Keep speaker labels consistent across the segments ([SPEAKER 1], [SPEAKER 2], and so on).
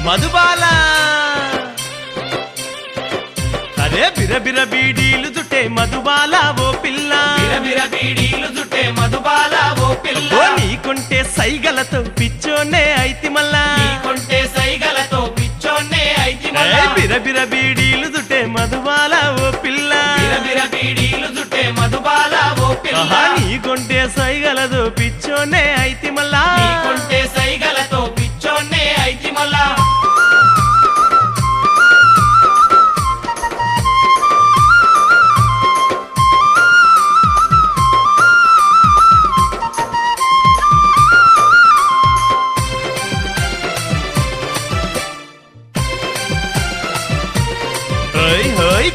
[SPEAKER 1] మధుబాల అరే బిరబిర బీడీలు జుట్టే మధుబాల ఓ పిల్ల
[SPEAKER 2] బిరబిర బీడీలు జుట్టే మధుబాల ఓ పిల్ల
[SPEAKER 1] ఓ నీకుంటే సైగలతో పిచ్చోనే ఐతి మల్లా
[SPEAKER 2] నీకుంటే సైగలతో పిచ్చోనే ఐతి మల్లా
[SPEAKER 1] బిరబిర బీడీలు జుట్టే మధుబాల ఓ పిల్ల
[SPEAKER 2] బిరబిర బీడీలు జుట్టే మధుబాల ఓ పిల్ల
[SPEAKER 1] నీకుంటే సైగలతో పిచ్చోనే ఐతి మల్లా
[SPEAKER 2] నీకుంటే సైగలతో పిచ్చోనే ఐతి మల్లా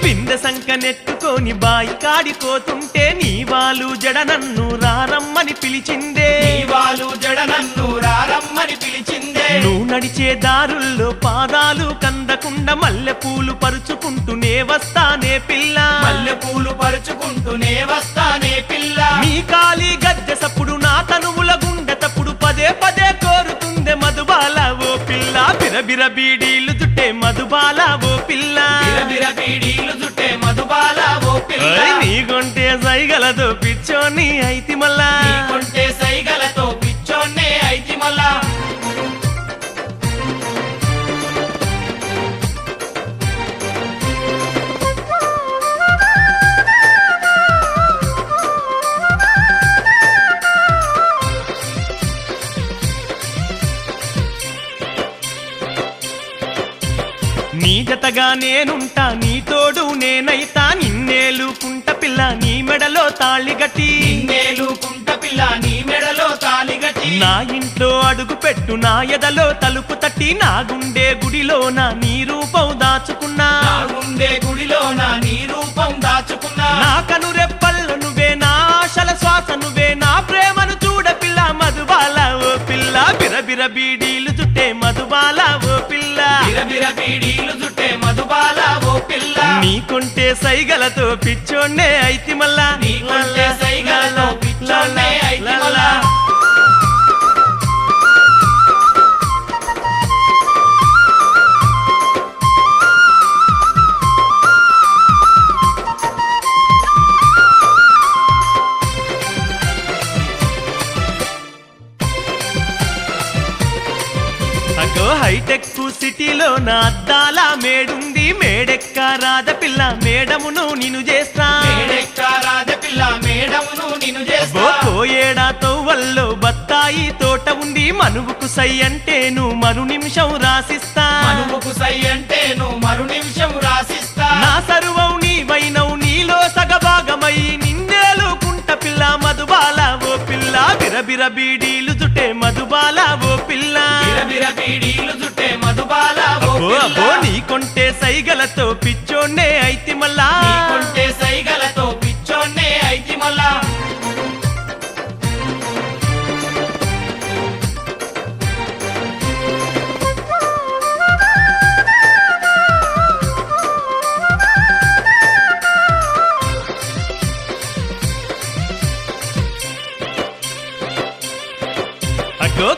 [SPEAKER 1] బిందె సంక నెట్టుకొని బాయి కాడిపోతుంటే నీ వాళ్ళు జడ నన్ను రారమ్మని పిలిచిందే
[SPEAKER 2] వాళ్ళు జడ నన్ను రారమ్మని పిలిచిందే
[SPEAKER 1] నువ్వు నడిచే దారుల్లో పాదాలు కందకుండా మల్లె పూలు పరుచుకుంటూనే వస్తానే పిల్ల
[SPEAKER 2] మల్లె పూలు పరుచుకుంటూనే వస్తానే పిల్ల
[SPEAKER 1] నీ కాలి గద్దె సప్పుడు నా తనువుల గుండె తప్పుడు పదే పదే కోరుతుందే మధుబాల ఓ పిల్ల బిరబిర బీడీలు జుట్టే మధుబాల ఓ పిల్ల
[SPEAKER 2] బిరబిర బీడీలు జుట్టే మధుబాల ఓ పిల్ల
[SPEAKER 1] నీకుంటే సైగలతో పిచ్చోని ఐతి మల్లా
[SPEAKER 2] నీకుంటే సైగలతో పిచ్చోనే ఐతి మల్లా
[SPEAKER 1] నీ జతగా నేనుంటా నీ తోడు నేనైతా నిన్నేలుకుంట పిల్ల నీ మెడలో తాళి గట్టి
[SPEAKER 2] నిన్నేలుకుంట పిల్ల నీ మెడలో తాళి గట్టి
[SPEAKER 1] నా ఇంట్లో అడుగు పెట్టు నా ఎదలో తలుపు తట్టి నా గుండె గుడిలోన నీ రూపం దాచుకున్నా
[SPEAKER 2] నా గుండె గుడిలోన నీ రూపం దాచుకున్నా
[SPEAKER 1] నా కను రెప్పల్లో నువ్వే నా ఆశల శ్వాస నువ్వే నా ప్రేమను చూడ పిల్ల మధుబాల ఓ పిల్ల బిరబిర బీడీలు చుట్టే మధుబాల ఓ పిల్ల
[SPEAKER 2] బిరబిర బీడీలు జుట్టే మధుబాల ఓ పిల్ల
[SPEAKER 1] నీకుంటే సైగలతో పిచ్చోన్నే ఐతి మల్లా
[SPEAKER 2] నీకుంటే సైగలతో పిచ్చోన్నే ఐతి మల్లా
[SPEAKER 1] హైటెక్ సిటీలో నా అద్దాల మేడుంది మేడెక్క రాధ పిల్ల మేడమును నిన్ను చేస్తా
[SPEAKER 2] మేడెక్క రాధ పిల్ల మేడమును నిన్ను చేస్తా
[SPEAKER 1] కోయేడా తోవల్లో బత్తాయి తోట ఉంది మనువుకు సై అంటే నువ్వు మరు నిమిషం రాసిస్తా
[SPEAKER 2] మనువుకు సై అంటే నువ్వు మరు నిమిషం రాసిస్తా
[SPEAKER 1] నా సర్వం నీవైనవు నీలో సగభాగమై నిన్నేలుకుంట పిల్ల మధుబాల ఓ పిల్ల బిరబిర బీడీలు జుట్టే మధుబాల ఓ పిల్ల
[SPEAKER 2] బిరబిర బీడీలు జుట్టే మధుబాల ఓ
[SPEAKER 1] పిల్ల నీకుంటే సైగలతో పిచ్చోన్నే ఐతి మల్లా
[SPEAKER 2] నీకుంటే సైగలతో పిచ్చోన్నే ఐతి మల్లా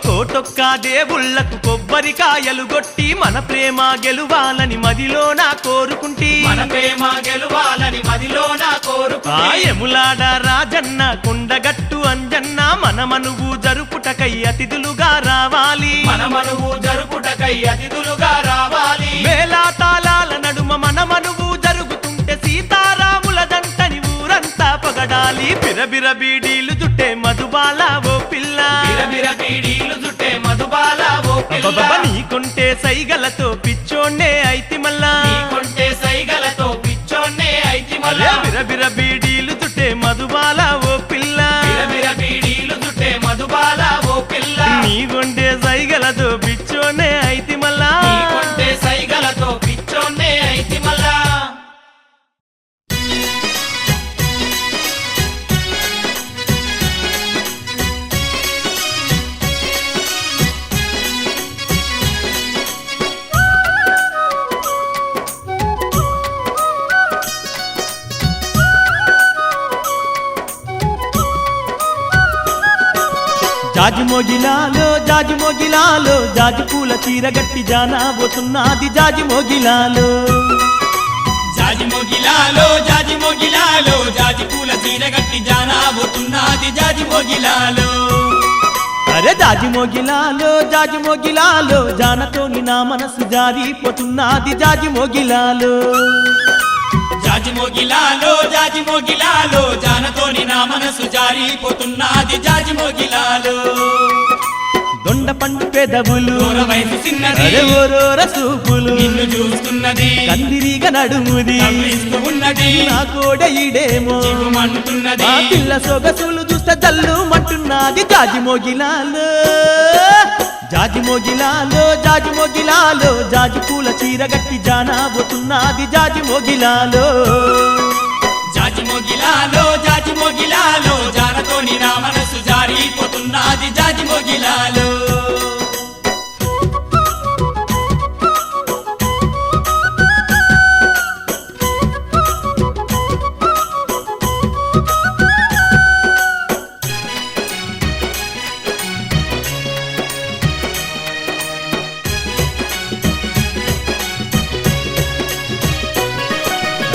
[SPEAKER 1] కోటొక్క దేవుళ్లకు కొబ్బరికాయలు గొట్టి మన ప్రేమ గెలువాలని మదిలో నా కోరుకుంటి
[SPEAKER 2] మన ప్రేమ గెలువాలని మదిలో నా కోరుకుంటి
[SPEAKER 1] యములాడ రాజన్న కొండగట్టు అంజన్న మన మనువు జరుపుటకై అతిథులుగా రావాలి
[SPEAKER 2] మన మనువు జరుపుటకై అతిథులుగా రావాలి
[SPEAKER 1] మేళా తాళాల నడుమ మన మనువు జరుగుతుంటే సీతారాముల దంటని ఊరంతా పగడాలి బిరబిర బీడీలు జుట్టే మధుబాల ఓ పిల్ల
[SPEAKER 2] బిరబిర బీడీలు జుట్టే మధుబాల ఓ పిల్ల
[SPEAKER 1] నీకుంటే సైగలతో పిచ్చోన్నే ఐతి మల్లా
[SPEAKER 2] నీకుంటే సైగలతో పిచ్చోన్నే ఐతి మల్లా
[SPEAKER 1] బిరబిర బీడీలు జుట్టే మధుబాల ఓ పిల్ల
[SPEAKER 2] బిరబిర బీడీలు జుట్టే మధుబాల ఓ పిల్ల
[SPEAKER 1] నీకుంటే సైగలతో పిచ్చోన్నే ఐతి మల్లా
[SPEAKER 2] నీకుంటే సైగలతో పిచ్చోన్నే ఐతి మల్లా
[SPEAKER 1] జాజిమోగిలాలో జాజిమోగిలాలో జాజి పూల చీరగట్టి జానబోతున్నది జాజిమోగిలాలో
[SPEAKER 2] జాజిమోగిలాలో జాజిమోగిలాలో జాజి పూల చీరగట్టి జానబోతున్నది జాజిమోగిలాలో
[SPEAKER 1] అరే జాజిమోగిలాలో జాజిమోగిలాలో జానతోని నా మనసు జారిపోతున్నది జాజిమోగిలాలో
[SPEAKER 2] జాజిమోగిలాలో జాజిమోగిలాలో జానతోని నా మనసు జారిపోతున్నది జాజిమోగిలాలో
[SPEAKER 1] దొండ పండు పెదవులు
[SPEAKER 2] దూర వయసు చిన్నది
[SPEAKER 1] అరే ఓరోర సూపులు
[SPEAKER 2] నిన్ను చూస్తున్నది
[SPEAKER 1] కందిరిగా నడుముది
[SPEAKER 2] కవ్విస్తూ ఉన్నది
[SPEAKER 1] నా కోడ ఈడేమో
[SPEAKER 2] చిగుమంటున్నది
[SPEAKER 1] ఆ పిల్ల సొగసులు చూస్తే జల్లు మంటున్నది జాజిమోగిలాలో జాజిమోగిలాలో జాజిమోగిలాలో జాజి పూల చీరగట్టి జానబోతున్నది జాజిమోగిలాలో
[SPEAKER 2] జాజిమోగిలాలో జాజిమోగిలాలో జానతోని నా మనసు జారిపోతున్నది జాజిమోగిలాలో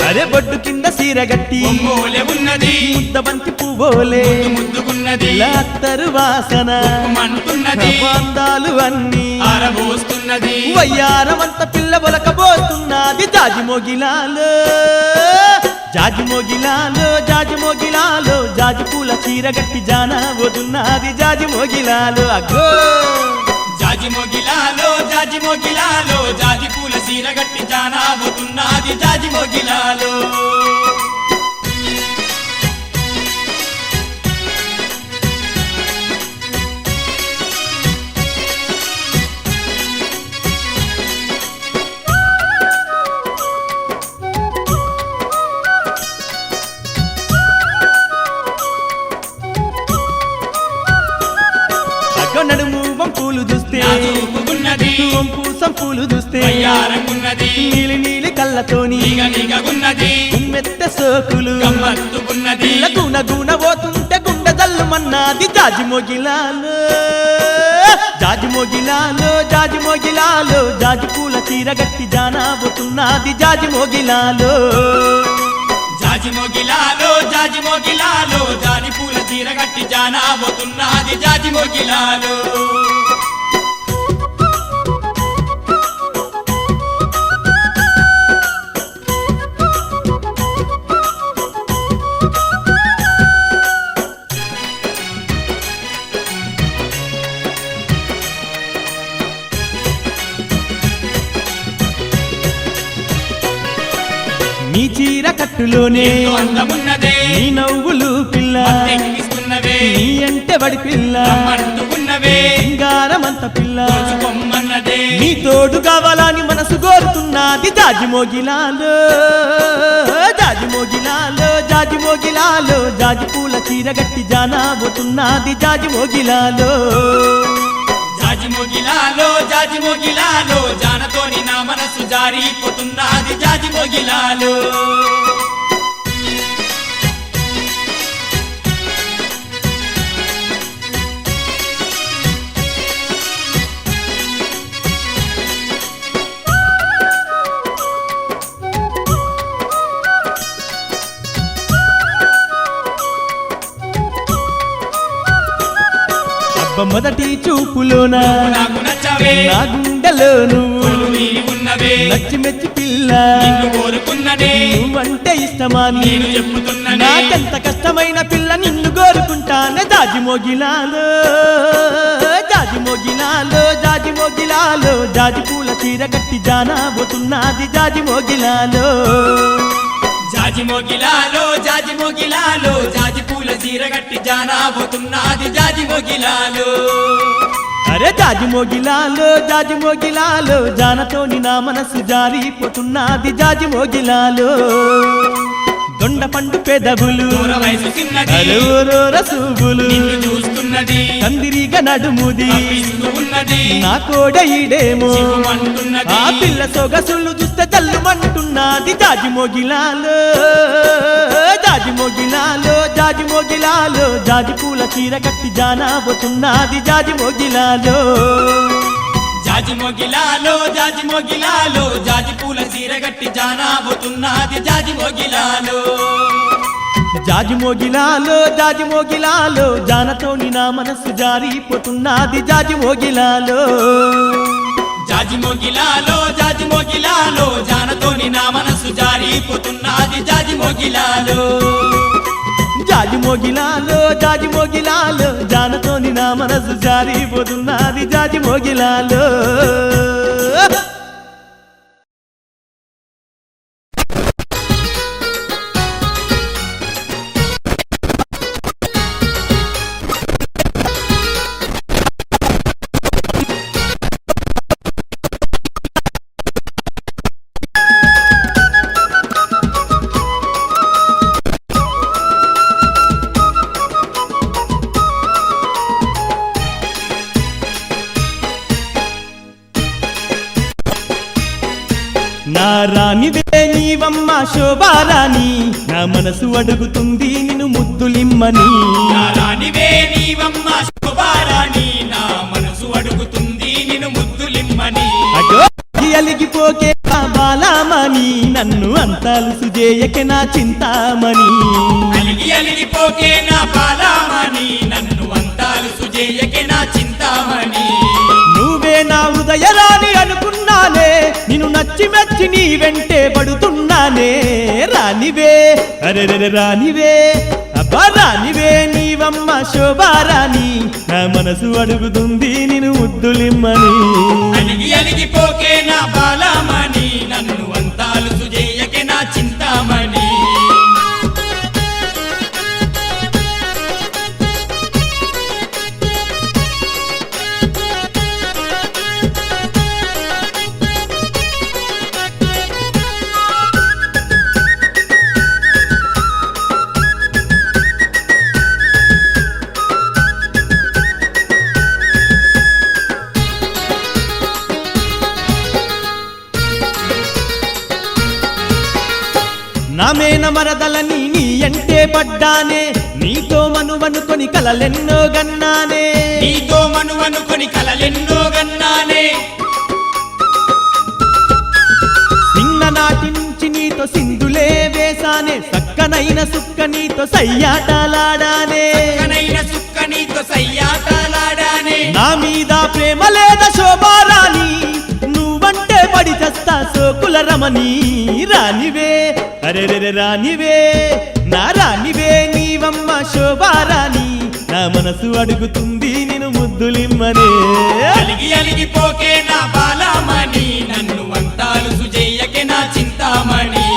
[SPEAKER 1] అరే బొడ్డు కింద సీరగట్టి
[SPEAKER 2] ఒంగోలే ఉన్నది
[SPEAKER 1] ముద్దబంతి పువ్వోలే
[SPEAKER 2] ముద్దుకున్నది
[SPEAKER 1] లాత్తరు వాసన
[SPEAKER 2] మంటున్నది
[SPEAKER 1] అందాలు అన్నీ
[SPEAKER 2] ఆరబోస్తున్నది
[SPEAKER 1] వయ్యారమంత పిల్ల బొలకబోతున్నది జాజిమోగిలాలో జాజిమోగిలాలో జాజిమోగిలాలో జాజి పూల చీరగట్టి జానబోతున్నది జాజిమోగిలాలో అగ్గో
[SPEAKER 2] జాజిమోగిలాలో జాజిమోగిలాలో జాజి పూల చీరగట్టి జానబోతున్నది జాజిమోగిలాలో
[SPEAKER 1] అగ్గో నడుము వంపులు చూస్తే
[SPEAKER 2] నాజూకున్నది
[SPEAKER 1] వంపు సంపులు చూస్తే
[SPEAKER 2] వయ్యారంగున్నది
[SPEAKER 1] నీలి నీలి కళ్ళతోని
[SPEAKER 2] నిగ నిగగున్నది
[SPEAKER 1] మెత్త సోకులు
[SPEAKER 2] గమ్మత్తుకున్నది
[SPEAKER 1] గుణ గుణ పోతుంటే గుండె జల్లుమన్నది జాజిమోగిలాలో జాజిమోగిలాలో జాజిమోగిలాలో జాజి పూల చీరగట్టి జానబోతున్నది జాజిమోగిలాలో
[SPEAKER 2] జాజిమోగిలాలో జాజిమోగిలాలో జాజి పూల చీరగట్టి జానబోతున్నది జాజిమోగిలాలో
[SPEAKER 1] నీ చీర కట్టులోనే
[SPEAKER 2] ఎంతో అందమున్నదే
[SPEAKER 1] నీ నవ్వులు పిల్ల
[SPEAKER 2] తెక్కిస్తున్నవే
[SPEAKER 1] నీ అంటే వడి పిల్ల
[SPEAKER 2] మంటుకున్నవే
[SPEAKER 1] సింగారమంత పిల్ల
[SPEAKER 2] దోచుకొమ్మన్నదే
[SPEAKER 1] నీ తోడు కావాలని మనసు కోరుతున్నది జాజిమోగిలాలో జాజిమోగిలాలో జాజిమోగిలాలో జాజి పూల చీరగట్టి జానబోతున్నది జాజిమోగిలాలో
[SPEAKER 2] జాజిమోగిలాలో జాజిమోగిలాలో జానతోని నా మనసు జారిపోతున్నది జాజిమోగిలాలో
[SPEAKER 1] అబ్బ మొదటి చూపులోన
[SPEAKER 2] నాకు నచ్చవే
[SPEAKER 1] నా గుండెలో నువ్వు
[SPEAKER 2] ఒళ్ళు నీలి ఉన్నవే
[SPEAKER 1] నచ్చి మెచ్చి పిల్ల
[SPEAKER 2] నిన్ను కోరుకున్నదే
[SPEAKER 1] నువ్వంటే ఇష్టమా
[SPEAKER 2] నేను చెప్పుతున్నదే
[SPEAKER 1] నాకెంత కష్టమైన పిల్ల నిన్ను కోరుకుంటానే జాజిమోగిలాలో జాజిమోగిలాలో జాజిమోగిలాలో జాజి పూల చీరగట్టి జానబోతున్నది జాజిమోగిలాలో
[SPEAKER 2] జాజిమోగిలాలో జాజిమోగిలాలో జాజి పూల చీరగట్టి జానబోతున్నది జాజిమోగిలాలో
[SPEAKER 1] అరే జాజిమోగిలాలో జాజిమోగిలాలో జానతోని నా మనసు జారిపోతున్నది జాజిమోగిలాలో దొండ పండు పెదవులు
[SPEAKER 2] దూర వయసు చిన్నది
[SPEAKER 1] అరోరోర సూపులు
[SPEAKER 2] నిన్ను చూస్తున్నది
[SPEAKER 1] కందిరిగా నడుముది
[SPEAKER 2] కవ్విస్తూ ఉన్నది
[SPEAKER 1] నా కోడ ఈడేమో
[SPEAKER 2] చిగుమంటున్నది
[SPEAKER 1] ఆ పిల్ల సొగసులు చూస్తే జల్లుమంటున్నది జాజిమోగిలాలో జాజి మోగిలాలో జాజి మోగిలాలో జాజి పూల చీర కట్టి జానాబోతున్నది జాజి మోగిలాలో
[SPEAKER 2] జాజి మొగిలాలో జాజి మొగిలాలో జాజి పూల చీరగట్టి జానాబోతున్నది జాజి మొగిలాలో
[SPEAKER 1] జాజి మోగిలాలో జాజి మోగిలాలో జానతోని నా మనస్సు జారిపోతున్నది జాజి మోగిలాలో
[SPEAKER 2] జాజి మొగిలాలో జాజి మొగిలాలో జానతోని నా మనసు జారిపోతున్నది జాజి మొగిలాలో
[SPEAKER 1] జాజి మోగిలాలో జాజి మోగిలాలో జానతోని నా మనసు జారిపోతున్నది జాజి మోగిలాలో నా రాణివే నీవమ్మ శోభారాణి నా మనసు అడుగుతుంది నిన్ను ముద్దులిమ్మని
[SPEAKER 2] నా రాణివే నీవమ్మ శోభారాణి నా మనసు అడుగుతుంది నిన్ను ముద్దులిమ్మని
[SPEAKER 1] అగో అలిగిపోకే నా బాలామణి నన్ను అంతాలు సుజేయకే నా చింతామణి
[SPEAKER 2] అలిగి అలిగిపోకే నా బాలామణి నన్ను అంతాలు సుజేయకే నా చింతామణి
[SPEAKER 1] నువ్వే నా హృదయరాణి అనుకున్నానే నిన్ను నచ్చి మెచ్చి నీ వెంటే పడుతున్నానే రానివే అరే రానివే అబ్బా రానివే నీవమ్మ శోభారాణి నా మనసు అడుగుతుంది నిన్ను ముద్దులిమ్మని
[SPEAKER 2] అలిగి అలిగిపోకే నా బాలామణి నన్ను అంతాలు సుజేయకే నా చింతామణి
[SPEAKER 1] నామేన మరదలని నీ అంటే పడ్డానే నీతో మనువనుకొని కలలెన్నో గన్నానే
[SPEAKER 2] నీతో మనువనుకొని కలలెన్నో గన్నానే
[SPEAKER 1] చిన్ననాటి నుంచి నీతో సింధులే వేసానే సక్కనైన సుక్క నీతో సయ్యాటలాడానే
[SPEAKER 2] కనైన సుక్క నీతో సయ్యాటలాడానే
[SPEAKER 1] నా మీద ప్రేమ లేదా శోభారాణి నువ్వంటే పడి చస్తా సోకుల రమణి రానివే అరే రానివే నా రానివే నీవమ్మ శోభారాణి నా మనసు అడుగుతుంది నేను ముద్దులిమ్మనే
[SPEAKER 2] అలిగి అలిగిపోకే నా బాలామణి నన్ను అంతాలు సుజేయకే నా చింతామణి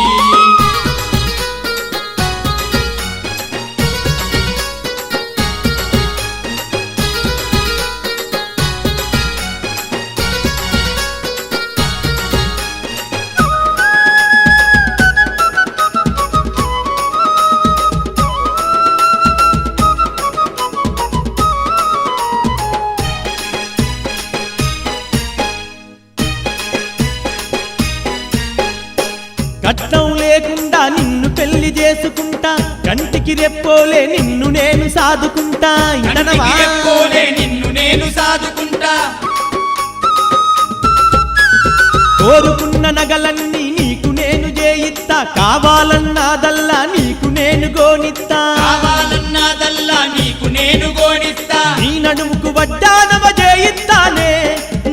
[SPEAKER 1] కట్నం లేకుండా నిన్ను పెళ్లి చేసుకుంటా కంటికి రెప్పోలే నిన్ను నేను సాదుకుంటా ఇంటనవా?
[SPEAKER 2] కంటికి రెప్పోలే నిన్ను నేను సాదుకుంటా
[SPEAKER 1] కోరుకున్న నగలన్నీ నీకు నేను చేయిస్తా కావాలన్నాదల్లా నీకు నేను గోనిస్తా
[SPEAKER 2] కావాలన్నదల్లా నీకు నేను గోణిస్తా
[SPEAKER 1] నీ నడుముకు వడ్డానవ చేయిస్తానే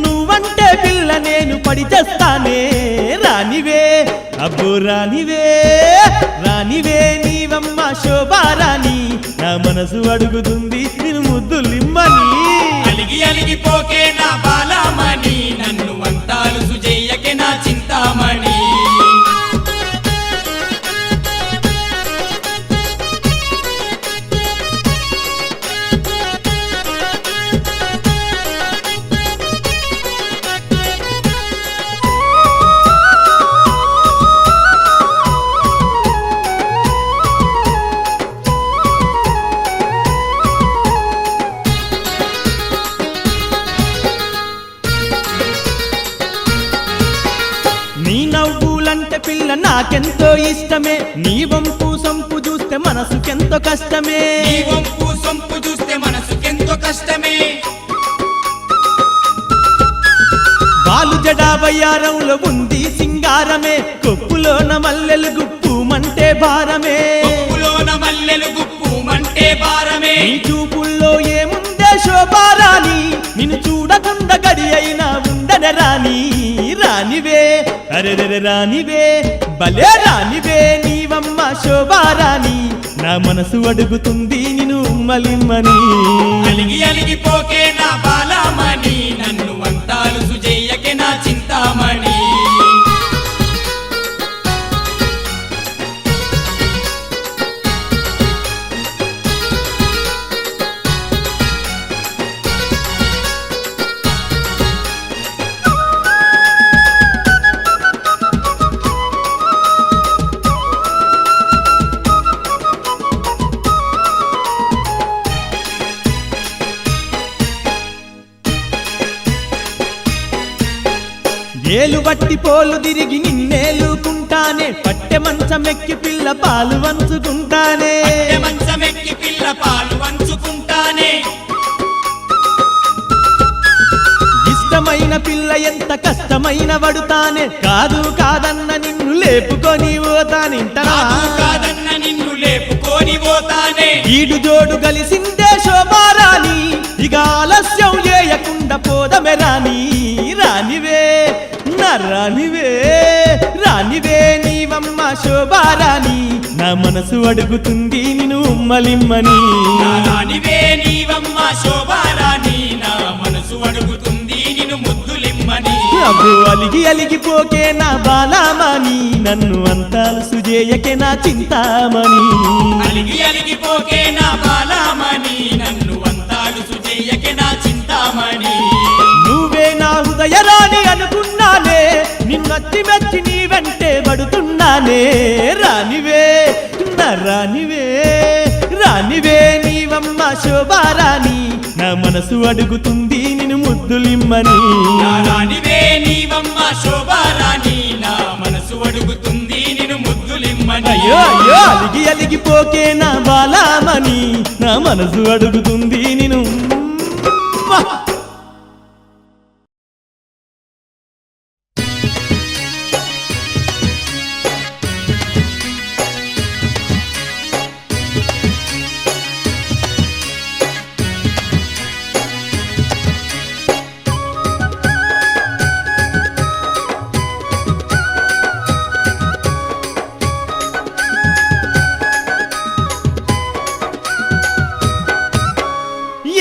[SPEAKER 1] నువ్వంటే పిల్ల నేను పడి చేస్తానే రానివే అబ్బో రానివే రానివే నీవమ్మ శోభారాణి నా మనసు అడుగుతుంది నేను ముద్దులిమ్మని
[SPEAKER 2] అలిగి అలిగిపోకే నా బాలామణి నన్ను అంతాలు సుజేయకే నా చింతామణి
[SPEAKER 1] వంపులంటే పిల్ల నాకెంతో ఇష్టమే, నీ వంపు సొంపు చూస్తే మనసుకెంతో కష్టమే.
[SPEAKER 2] నీ వంపు సొంపు చూస్తే మనసుకెంతో కష్టమే.
[SPEAKER 1] బాలు జడా వయ్యారంలో ఉంది సింగారమే, కొప్పులోన మల్లెలు గుప్పుమంటే భారమే.
[SPEAKER 2] కొప్పులోన మల్లెలు గుప్పుమంటే భారమే.
[SPEAKER 1] నీ చూపుల్లో ఏముందే శోభారాణి, నిన్ను చూడకుండా గడి అయినా ఉండనే రాని. రానివే అరెరె రానివే, భలే రానివే నీవమ్మ శోభారాణి, నా మనసు అడుగుతుంది నిన్ను ఉమ్మలిమ్మని.
[SPEAKER 2] అలిగి అలిగిపోకే నా బాలమణి, నన్ను వంతాలు సుజయ్యకే నా చింతామణి.
[SPEAKER 1] ఏలు బట్టి పోలు తిరిగి నిన్నేలుకుంటానే, పట్టె మంచమెక్కి పిల్ల పాలు వంచుకుంటానే.
[SPEAKER 2] పట్టె మంచమెక్కి పిల్ల పాలు వంచుకుంటానే.
[SPEAKER 1] ఇష్టమైన పిల్ల ఎంత కష్టమైన పడుతానే, కాదు కాదన్న నిన్ను లేపుకొని పోతానింటనా.
[SPEAKER 2] కాదు కాదన్న నిన్ను లేపుకొని పోతానే.
[SPEAKER 1] ఈడు జోడు కలిసిందే శోభారాణి, ఇక ఆలస్యం చేయకుండా పోదమే రాని. రానివే నా రానివే, రానివే నీవమ్మ శోభారాణి, నా మనసు అడుగుతుంది నిన్ను ఉమ్మలిమ్మని.
[SPEAKER 2] నా రాణివే నీవమ్మ శోభారాణి, నా మనసు అడుగుతుంది నిన్ను ముద్దులిమ్మని.
[SPEAKER 1] అబ్బో అలిగి అలిగిపోకే నా బాలామణి, నన్ను అంతాలు సుజేయకే నా చింతామణి.
[SPEAKER 2] అలిగి అలిగిపోకే నా బాలమణి, నన్ను వంతాలు సుజయ్యకే నా చింతామణి.
[SPEAKER 1] నువ్వే నా హృదయరాణి అనుకున్నానే, నిన్నొచ్చి మెచ్చి నీ వెంటే పడుతున్నానే. రానివే నా రానివే, రానివే నీవమ్మ శోభారాణి, నా మనసు అడుగుతుంది నిన్ను ముద్దులిమ్మని.
[SPEAKER 2] నా రాణివే నీవమ్మ శోభారాణి, నా మనసు అడుగుతుంది నిన్ను ముద్దులిమ్మని.
[SPEAKER 1] అయ్యో అయ్యో అలిగి అలిగిపోకే నా బాలామణి, నా మనసు అడుగుతుంది నిన్ను.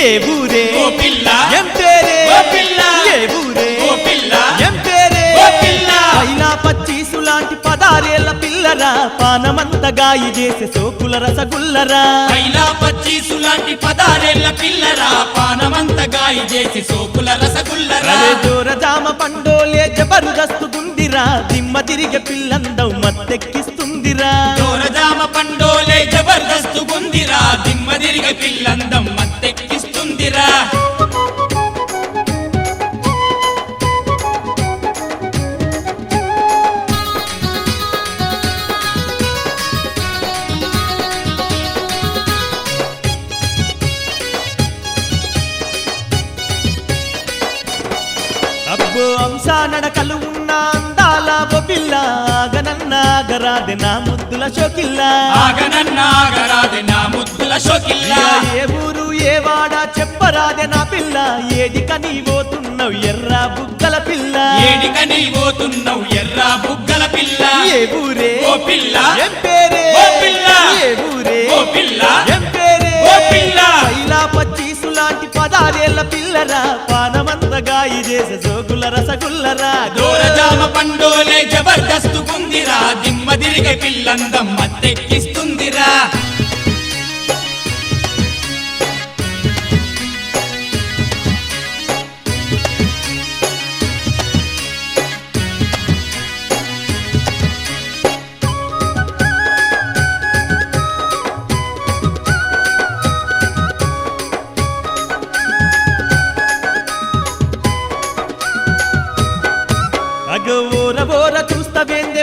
[SPEAKER 1] ఏ ఊరే
[SPEAKER 2] ఓ పిల్ల,
[SPEAKER 1] ఎం పేరే
[SPEAKER 2] ఓ పిల్ల,
[SPEAKER 1] ఏ ఊరే
[SPEAKER 2] ఓ పిల్ల,
[SPEAKER 1] ఎం పేరే
[SPEAKER 2] ఓ పిల్ల.
[SPEAKER 1] పైలా పచ్చీసు లాంటి 16 ఏళ్ల పిల్లరా, పానమంత గాయి చేసే సోకుల రసగుల్లరా.
[SPEAKER 2] పైలా పచ్చీసు లాంటి 16 ఏళ్ల పిల్లరా, పానమంత గాయి చేసి సోకుల రసగుల్లరా.
[SPEAKER 1] అరే జోర జామ పండోలే జబర్దస్తు గుందిరా, దిమ్మ తిరిగే పిల్లందం మత్తెక్కిస్తుందిరా.
[SPEAKER 2] దోరజామ పండోలే జబర్దస్తు గుందిరా, దిమ్మదిరిగ పిల్లందం మత్తెక్కిస్తుందిరా.
[SPEAKER 1] అబ్బో అంశా నడకలు ఉన్న అందాల ఓ పిల్ల, ఆగనన్నాగరాదే నా ముద్దుల షోకిల్ల.
[SPEAKER 2] ఆగనన్నాగరాదే నా ముద్దుల షోకిల్లా.
[SPEAKER 1] ఏ ఊరు ఏ వాడ చెప్పరాదే నా పిల్ల, ఏడిక నీ పోతున్నావు ఎర్ర బుగ్గల పిల్ల.
[SPEAKER 2] ఏడిక నీ పోతున్నావు ఎర్ర బుగ్గల పిల్ల.
[SPEAKER 1] ఏ ఊరే
[SPEAKER 2] ఓ పిల్ల,
[SPEAKER 1] ఎం పేరే
[SPEAKER 2] ఓ పిల్ల.
[SPEAKER 1] ఏ ఊరే
[SPEAKER 2] ఓ పిల్ల,
[SPEAKER 1] ఎం పేరే
[SPEAKER 2] ఓ పిల్ల.
[SPEAKER 1] పైలా పచ్చీసు లాంటి 16 ఏళ్ల పిల్లరా, పానమంత గాయి చేసే సోకుల రసగుల్లరా.
[SPEAKER 2] దోరజామ పండోలే జబర్దస్తు గుందిరా, దిమ్మదిరిగ పిల్లందం మత్తెక్కిస్తుందిరా.
[SPEAKER 1] అగో ఓర ఓర చూస్తవేందే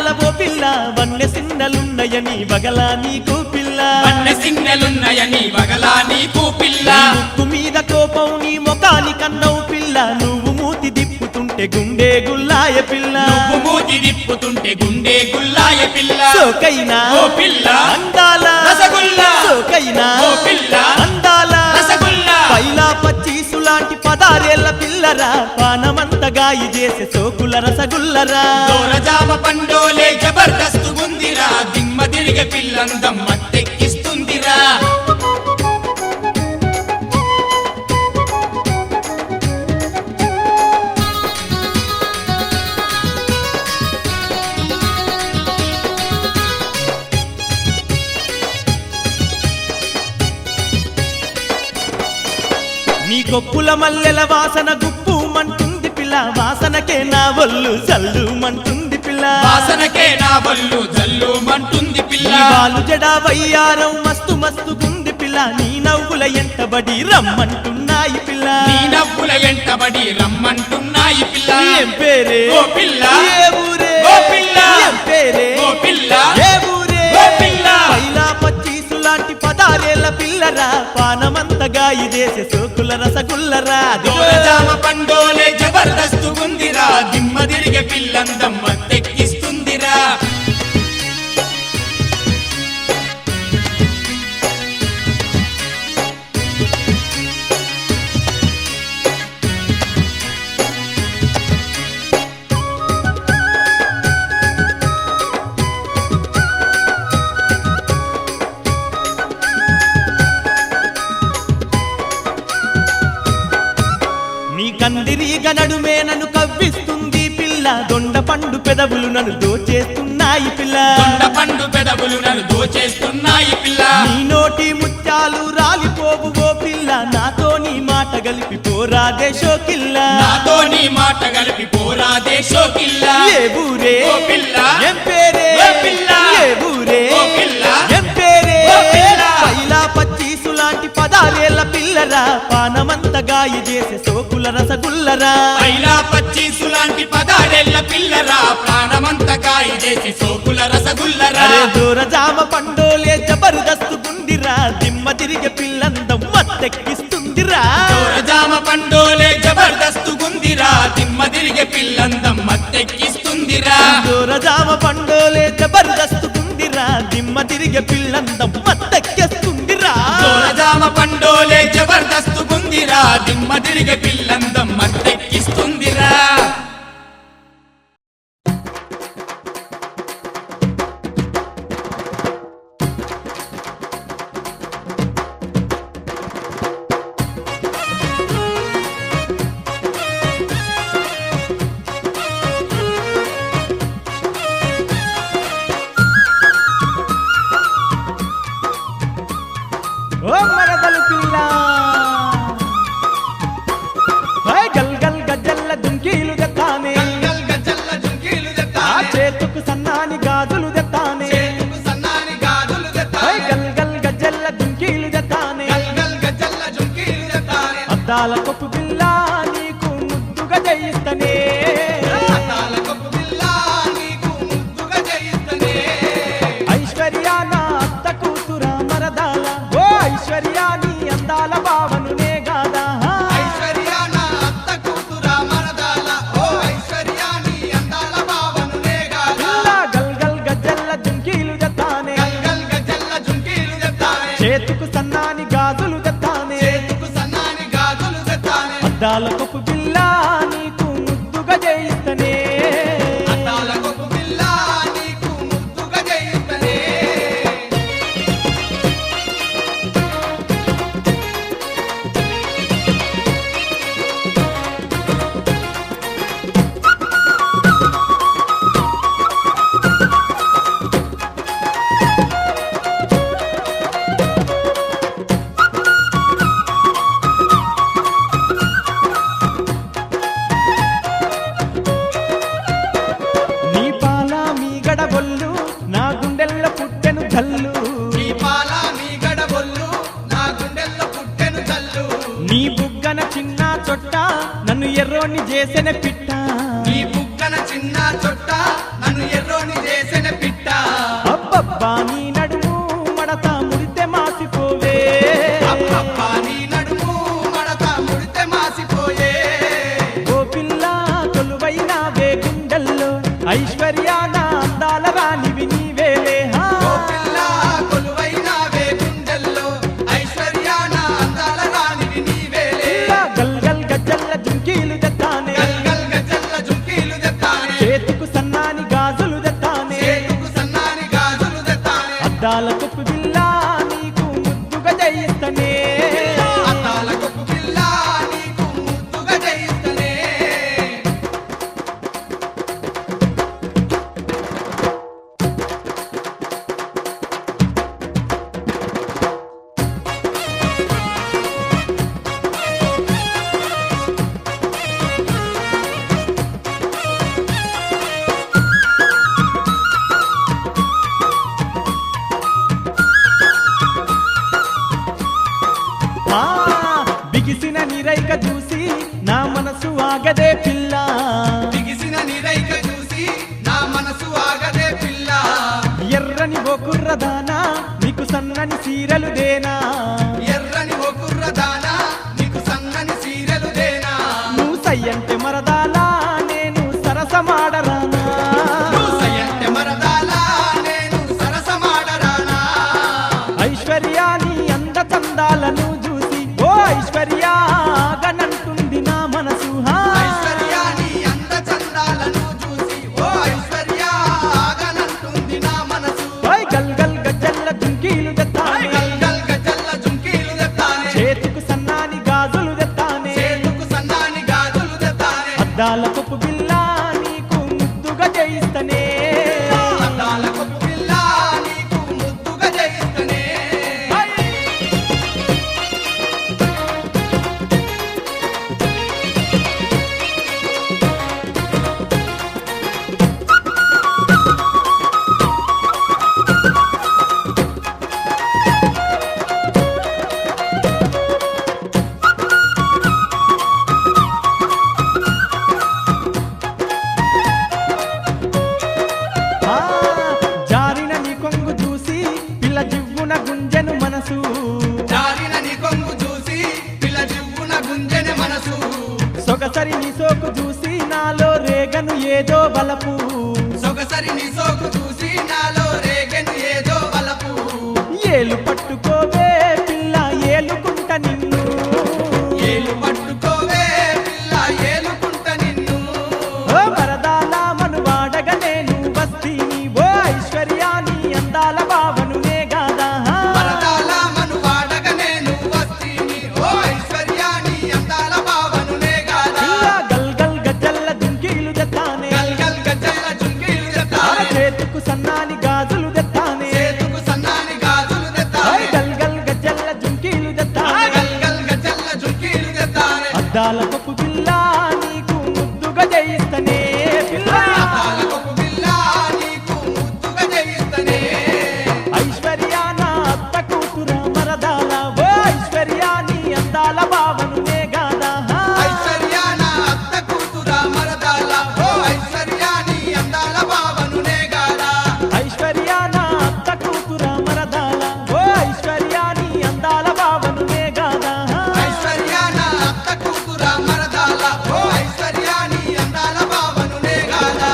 [SPEAKER 1] అందాల ఓ పిల్ల వన్నె సిన్నలున్నయని వగలా నీకు పిల్ల
[SPEAKER 2] వన్నె సిన్నెలున్నయని వగలా నీకు పిల్ల
[SPEAKER 1] ముక్కు మీద కోపం నీ ముఖాని కన్నవు పిల్ల నువ్వు మూతి దిప్పుతుంటే గుండె గుల్లాయ పిల్ల
[SPEAKER 2] నువ్వు మూతి దిప్పుతుంటే గుండె గుల్లాయ పిల్ల
[SPEAKER 1] సోకైనా
[SPEAKER 2] ఓ పిల్ల
[SPEAKER 1] అందాల
[SPEAKER 2] రసగుల్లా
[SPEAKER 1] సోకైనా
[SPEAKER 2] ఓ పిల్ల
[SPEAKER 1] అందాల
[SPEAKER 2] రసగుల్లా
[SPEAKER 1] పైలా పచ్చీసు లాంటి 16 ఏళ్ల పిల్లరా పానమంతగా చేసే సోకుల రసగుల్లరా
[SPEAKER 2] దోరజామ పండోలే జబర్దస్తు గుందిరా దిమ్మ తిరిగే పిల్లందం మత్తెక్కిస్తుందిరా
[SPEAKER 1] నీ గొప్పుల మల్లెల వాసన గుప్పుమంటుంది పిల్ల వాసనకే నా ఒళ్ళు జల్లుమంటుంది పిల్ల
[SPEAKER 2] వాసనకే నా బల్లు జల్లుమంటుంది పిల్ల
[SPEAKER 1] నీ వాలు జడా వయ్యారం మస్తు మస్తు గుంది పిల్ల నీ నవ్వుల ఎంటబడి రమ్మంటున్నాయి పిల్ల
[SPEAKER 2] నీ నవ్వుల ఎంటబడి రమ్మంటున్నాయి పిల్ల
[SPEAKER 1] ఏం పేరే
[SPEAKER 2] ఓ పిల్ల
[SPEAKER 1] ఏ ఊరే
[SPEAKER 2] ఓ పిల్ల
[SPEAKER 1] ఏం పేరే
[SPEAKER 2] ఓ పిల్ల
[SPEAKER 1] ఏ ఊరే
[SPEAKER 2] ఓ పిల్ల
[SPEAKER 1] పైలా పచ్చీసు లాంటి 16 ఏళ్ల పిల్లరా పానమంతగా చేసే సోకుల రసగుల్లరా
[SPEAKER 2] దోరజామ పండోలే జబర్దస్తు గుందిరా దిమ్మ తిరిగే పిల్లందం మత్తెక్కిస్తుందిరా
[SPEAKER 1] నీ కందిరీగ నడుమే నన్ను కవ్విస్తుంది పిల్ల దొండ పండు పెదవులు నన్ను దోచేస్తున్నాయి పిల్ల
[SPEAKER 2] దొండ పండు పెదవులు నన్ను దోచేస్తున్నాయి పిల్ల
[SPEAKER 1] నీ నోటి ముత్యాలు రాలిపోవు ఓ పిల్ల నాతో నీ మాట గలిపి పోరాదే షోకిల్ల
[SPEAKER 2] నాతో నీ మాట కలిపి పోరాదే షోకిల్ల
[SPEAKER 1] ఏ ఊరే
[SPEAKER 2] ఓ పిల్ల
[SPEAKER 1] ఏం పేరే
[SPEAKER 2] ఓ పిల్ల
[SPEAKER 1] ఏ ఊరే
[SPEAKER 2] ఓ పిల్ల
[SPEAKER 1] ఏం పేరే
[SPEAKER 2] ఓ పిల్ల
[SPEAKER 1] పైలా పచ్చీసు లాంటి 16 ఏళ్ల పిల్లరా పానమంతగా చేసే సోకుల రసగుల్లరా
[SPEAKER 2] పైలా పచ్చీసు లాంటి 16 ఏళ్ల పిల్లరా ప్రాణమంతా కాయి చేసి సోకుల రసగుల్లరా
[SPEAKER 1] అరే దూరజామ పండోలే జబర్దస్తు గుండిరా దిమ్మ తిరిగే పిల్లందం మత్తెక్కిస్తుందిరా
[SPEAKER 2] దోరజామ పండోలే జబర్దస్తు గుందిరా దిమ్మ తిరిగే పిల్లందం మత్తెక్కిస్తుందిరా
[SPEAKER 1] దూరజామ పండోలే జబర్దస్తు గుండిరా దిమ్మ తిరిగే పిల్లందం మత్తెక్కిస్తుందిరా
[SPEAKER 2] దోరజామ పండోలే జబర్దస్తు గుందిరా దిమ్మ తిరిగే పిల్లందం మత్తెక్కిస్తుందిరా
[SPEAKER 1] ఓ మరదలు పిల్ల గల్ గల్ గజ్జల్ల దుంకీలు దెత్తానే ఆ చేతుకు సన్నాని గాజులు దెత్తానే గల్ గల్ గజ్జల్ల దుంకీలు దెత్తానే అద్దాల కొప్పు పిల్ల నీకు ముద్దుగా చేయిస్తనే ఐశ్వర్య నా అత్త కూతురా మరదాల ఓ ఐశ్వర్య నీ అందాల భావను నే గాదా పిల్ల గల్ గల్ గజ్జల్ల దుంకీలు దెత్తానే చేతుకు సన్నాని గాజులు దెత్తానే అద్దాల కొప్పు పిల్ల నీకు ముద్దుగా చేయిస్తనే నీ పాల మీ గడబొల్లు నా గుండెల్ల పుట్టెను జల్లు నీ బుగ్గన చిన్న చొట్ట నన్ను ఎర్రోని చేసిన పిట్ట
[SPEAKER 2] నీ బుగ్గన చిన్న చొట్ట నన్ను ఎర్రోని చేసిన
[SPEAKER 1] ఐశ్వర్యాన అందాల రాణివి నీవేలే
[SPEAKER 3] ఓ పిల్ల కొలువైనావే గుండెల్లో ఐశ్వర్యాన అందాల రాణివి నీవేలే
[SPEAKER 1] గల్ గల్ గజ్జల్ల జుంకీలు తెత్తానే
[SPEAKER 3] గల్ గల్ గజ్జల్ల జుంకీలు తెత్తానే
[SPEAKER 1] చేతుకు సన్నాని గాజులు తెత్తానే
[SPEAKER 3] చేతుకు సన్నాని గాజులు తెత్తానే
[SPEAKER 1] అద్దాల కొప్పు బిల్ల నీకు ముద్దుగా జయిస్తనే
[SPEAKER 3] అద్దాల కొప్పు పిల్ల నీకు ముద్దుగా జయిస్తనే
[SPEAKER 1] ఆ బిగిసిన నిరైక చూసి నా మనసు ఆగదే పిల్ల
[SPEAKER 3] బిగిసిన నిరైక చూసి నా మనసు ఆగదే పిల్ల
[SPEAKER 1] ఎర్రని ఓ కుర్రదానా నీకు సన్నని సీరలు దేనా
[SPEAKER 3] ఎర్రని ఓ కుర్రదానా నీకు సన్నని సీరెలు దేనా
[SPEAKER 1] నువ్వు సయ్యంటే మరదాలా నేను సరసమాడరానా
[SPEAKER 3] నువ్వు సయ్యంటే మరదాలా నేను సరసమాడరానా
[SPEAKER 1] ఐశ్వర్యాని అంద చందాలను చూసి ఓ ఐశ్వర్యాగనంటుంది నా మనసు
[SPEAKER 3] ఐశ్వర్యాని అంద చందాలను చూసి ఓ ఐశ్వర్య ఆగనంటుంది నా మనసు
[SPEAKER 1] గల్ గల్ గజ్జల్ల జుంకీలు తెత్తానే
[SPEAKER 3] గల్ గల్ గజల్ల జుంకీలు తెత్తానే
[SPEAKER 1] చేతుకు సన్నాని గాజులు తెత్తానే
[SPEAKER 3] చేతుకు సన్నాని గాజులు తెత్తానే
[SPEAKER 1] అద్దాల కొప్పు బిల్ల నీకు ముద్దుగా జయిస్తనే
[SPEAKER 3] అద్దాల కొప్పు పిల్ల నీకు ముద్దుగా జయిస్తనే
[SPEAKER 1] ఆ, జారిన నీ కొంగు చూసి పిల్ల జివ్వున గుంజెను మనసు
[SPEAKER 3] జారిన నీ కొంగు చూసి పిల్ల జివ్వున గుంజెన మనసు
[SPEAKER 1] సొగసరి నీ సోకు చూసి నాలో రేగను ఏదో బలపు
[SPEAKER 3] సొగసరి నీ సోకు చూసి నాలో రేగెను ఏదో బలపు
[SPEAKER 1] ఏలు పట్టుకోవే పిల్ల ఏలుకుంట నిన్ను
[SPEAKER 3] ఏలు పట్టుకోవే పిల్ల ఏలుకుంట నిన్ను
[SPEAKER 1] ఓ మరదాల మనువాడగ నేను వస్తీని ఓ ఐశ్వర్యాని అందాల భావనునే గాదా
[SPEAKER 3] వరదాల మనువాడగ నేను వస్తీని ఓ ఐశ్వర్యాని అందాల భావనునే గాదా
[SPEAKER 1] గల్ గల్ గజ్జల్ల జుంకీలు తెత్తానే
[SPEAKER 3] గల్ గల్ గజల్ల జుంకీలు తెత్తానే
[SPEAKER 1] చేతుకు సన్నాని గాజులు తెత్తానే
[SPEAKER 3] చేతుకు సన్నాని గాజులు తెత్తానే
[SPEAKER 1] గల్ గల్ గజ్జల్ల జుంకీలు తెత్తానే
[SPEAKER 3] గల్ గల్ గజల్ల జుంకీలు తెత్తానే
[SPEAKER 1] అద్దాల కొప్పు పిల్ల నీకు ముద్దుగా జయిస్తనే పిల్ల
[SPEAKER 3] అద్దాల కొప్పు పిల్ల నీకు ముద్దుగా జయిస్తనే
[SPEAKER 1] ఐశ్వర్యాన అత్త కూతుర మరదాల ఓ ఐశ్వర్యాని అందాల భావనునే గాదా
[SPEAKER 3] ఐశ్వర్యాన అత్త కూతుర మరదాల ఓ ఐశ్వర్యాని అందాల భావనునే గాదా
[SPEAKER 1] ఐశ్వర్యాన అత్త కూతుర మరదాల ఓ ఐశ్వర్యాని అందాల భావనునే గాదా
[SPEAKER 3] ఐశ్వర్యాన అత్త కూతుర మరదాల ఓ ఐశ్వర్యాని అందాల భావనునే గాదా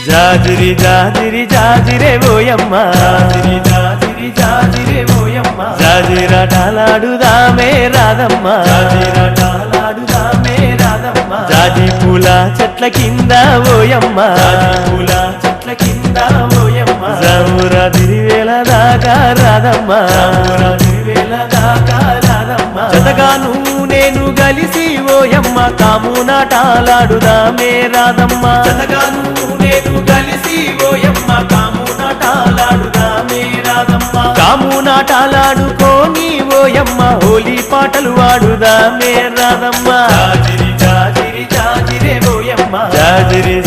[SPEAKER 1] జాజిరి జాజిరి జాజిరే ఓయమ్మ జాజిరి జాజిరి జాజిరే ఓయమ్మ జాజిరాటలాడుదామే రాదమ్మ జాజిరాటలాడుదామే రాదమ్మ జాజి పూల చెట్ల కింద ఓయమ్మ జాజి పూల చెట్ల కింద ఓయమ్మ జామురా తిరివేల దాకా రాదమ్మ జామురా తిరివేల దాకా రాదమ్మ జతగాను నేను గలిసి ఓయమ్మ కామునాటాలాడుదామే రాదమ్మ జతగాను నేను కలిసి ఓయమ్మ కామునాటాలాడుదామే రాదమ్మ కామునాటాలాడుకోని ఓయమ్మ హోలీ పాటలు వాడుదామే రాదమ్మ జాజిరి జాజిరి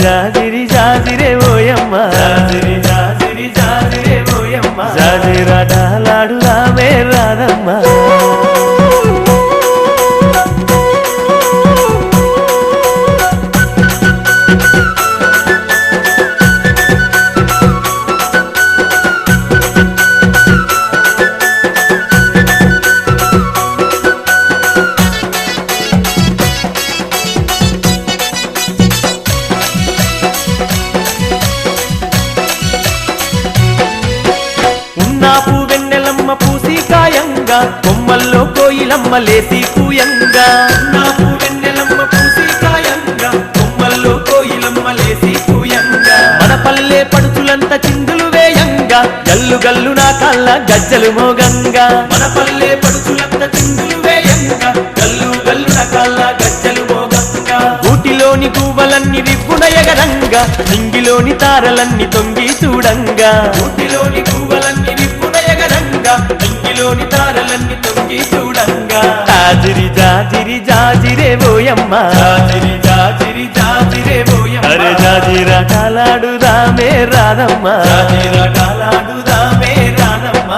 [SPEAKER 1] జాజిరి జాజిరే ఓయమ్మ జాజిరి జాజిరి జాజిరే ఓయమ్మ జాజిరాటలాడుదామే రాధమ్మ వెన్నెలమ్మ పూసి కాయంగా కొమ్మల్లో కోయిలమ్మ లేసి కూయంగా నాకు వెన్నెలమ్మ పూసి కాయంగా కొమ్మల్లో కోయిలమ్మ లేసి కూయంగా మన పల్లె పడుచులంత చిందులు వేయంగా గల్లు గల్లు నా కళ్ళ గజ్జలు మోగంగా మన పల్లె పడుచులంత చిందులు వేయంగా గల్లు గల్లు నా కళ్ళ గజ్జలు మోగంగా ఊటిలోని గువ్వలన్నీ రిప్పున ఎగరంగా నింగిలోని తారలన్నీ తొంగి చూడంగా ఊటిలోని గువ్వలన్నీ ఇంగిలోని తారలన్నీ తొంగి చూడంగా జాజిరి జాజిరి జాజిరే ఓయమ్మ జాజిరి జాజిరి జాజిరే ఓయమ్మ అరే జాజిరాటలాడుదామే రాధమ్మ జాజిరాటలాడుదామే రాధమ్మ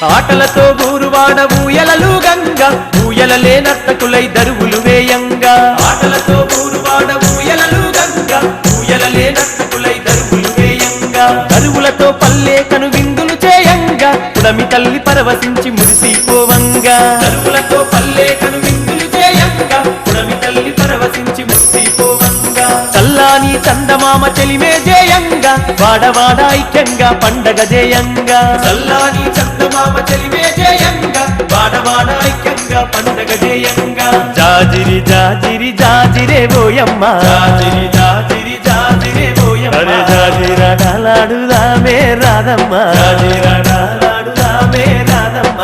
[SPEAKER 1] ఆటలతో ఊరువాడ ఊయలలు గంగా ఊయలలే నర్తకులై దరువులు వేయంగా ఆటలతో ఊరువాడ ఊయలలు గంగా ఊయలలే నర్తకులై దరువులు వేయంగా దరువులతో పల్లె కను విందులు చేయంగా పుడమి తల్లి పరవశించి మురిసిపోవంగా దరువులతో పల్లె కను విందులు చేయంగా పుడమి తల్లి పరవశించి మురిసిపోవంగా చల్లాని చందమామ చెలిమే జేయంగా వాడవాడ ఐక్యంగా పండగ జేయంగా చల్లాని చందమామ చెలిమే జేయంగా వాడవాడ ఐక్యంగా పండగ జేయంగా జాజిరి జాజిరి జాజిరే ఓయమ్మ జాజిరి జాజిరి జాజిరే ఓయమ్మ అరే జాజిరాటలాడుదామే రాధమ్మ జాజిరాటలాడుదామే రాధమ్మ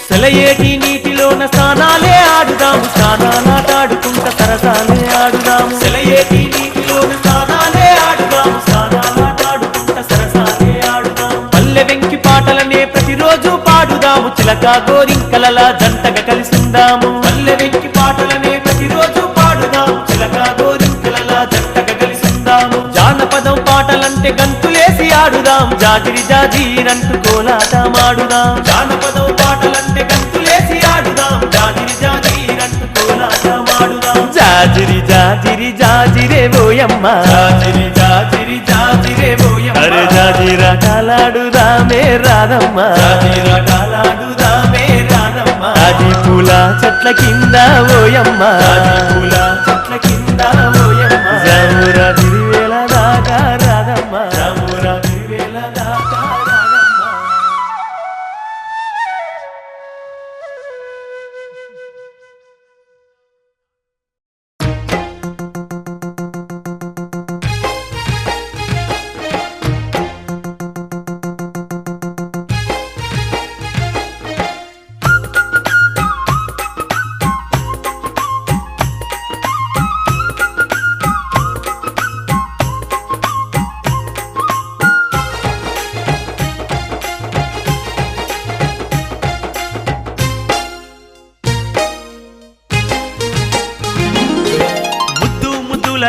[SPEAKER 1] సెలయేటి నీటిలోన స్నానాలే ఆడుదాము స్నానాలాటాడుకుంట సరసాలే ఆడుదాము సెలయేటి నీటిలోన స్నానాలే ఆడుదాము స్నానాలాటాడుకుంట సరసాలే ఆడుదాము పల్లె వెంకి పాటలనే ప్రతిరోజు పాడుదాము చిలక గోరింకలలా జంటగా కలిసిందాము పల్లె వెంకి పాటలనే ప్రతిరోజు పాడుదాము చిలక గోరింకలలా జంటగా కలిసిందాము జానపదం పాటలంటే గంతులేసి ఆడుదాం జాజిరి జాజిరంటూ కోలాటమాడుదాం జానపదం పాటలంటే గంతులేసి ఆడుదాం జాజిరి జాజిరంటూ కోలాటమాడుదాం జాజిరి జాజిరి జాజిరే ఓయమ్మ జాజిరి జాజిరి జాజిరే ఓయమ్మ అరే జాజిరాటలాడుదామే రాధమ్మ జాజిరాటలాడుదామే రాధమ్మ జాజి పూల చెట్ల కింద ఓయమ్మ జాజి పూల చెట్ల కింద ఓయమ్మ జామురా తిరివేళ దాకా రాధమ్మ జామురా తిరివేళ దాకా రాధమ్మ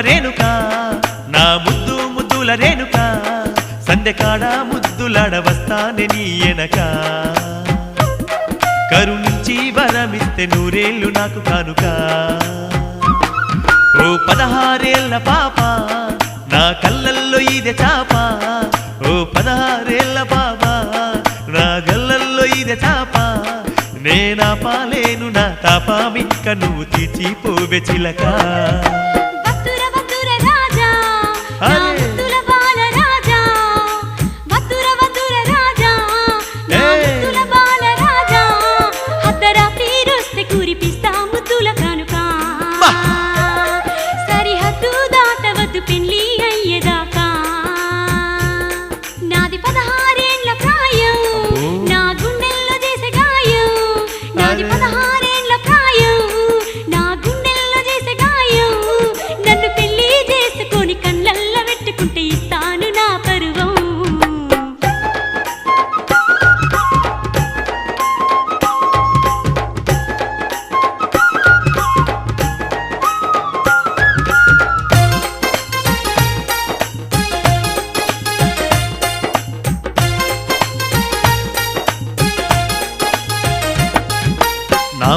[SPEAKER 1] రేణుకా నా ముద్దు ముద్దుల రేణుకా సందెకాడ ముద్దులాడ వస్తానే నీ ఎనక కరుణించి వరమిస్తే నూరేళ్ళు నాకు కానుక ఓ 16 ఏళ్ల పాప నా కళ్ళల్లో ఇదే చాప ఓ 16 ఏళ్ల పాప నా గళ్ళల్లో ఇదే చాప నేనా పాలేను నా తాపామింక నువ్వు తీర్చిపోవే చిలక
[SPEAKER 4] వత్తుర వత్తుర రాజా నా ముద్దుల బాల రాజా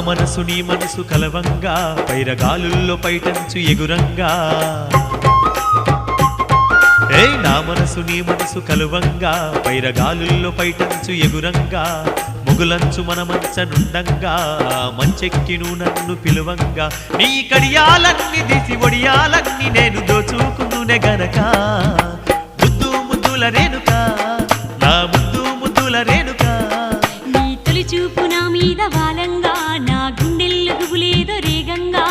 [SPEAKER 1] మనసు నీ మనసు కలవంగా పైరగాలుల్లో పైటంచు ఎగురంగా నా మనసు నీ మనసు కలువంగా పైరగాలుల్లో పైటంచు ఎగురంగా మొగులంచు మన మంచనుండంగా మంచెక్కి నువ్వు నన్ను పిలువంగా నీ కడియాలన్నీ తీసి ఒడియాలన్నీ నేను దోచుకుందునే గనక ముద్దు ముద్దుల రేణుక నా ముద్దు ముద్దుల రేణుక
[SPEAKER 4] నీ తొలి చూపు నా మీద వాలంగా నా గుండెల్లో గుబులేదో రేగంగా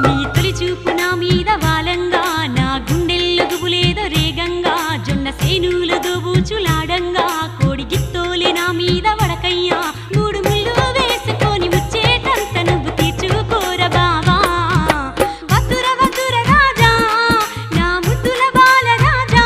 [SPEAKER 4] నీ తొలి చూపు నా మీద వాలంగా నా గుండెల్లో గుబులేదో రేగంగా జొన్న సేనులు దోబూచులాడంగా కోడి గిత్తోలే నా మీద వడకయ్యా మూడు ముళ్ళు వేసుకొని ముచ్చేటంత నువ్వు తీర్చుకోర బావా వద్దుర వద్దుర రాజా నా ముద్దుల బాల రాజా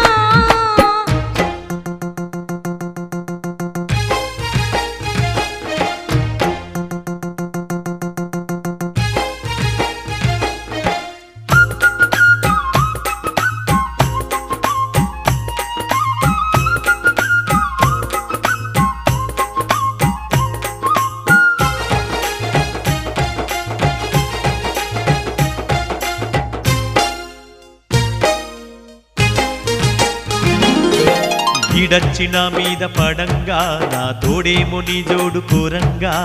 [SPEAKER 1] ఈడచ్చిన మీద పడంగా నా తోడేమో నీ జోడు కూరంగా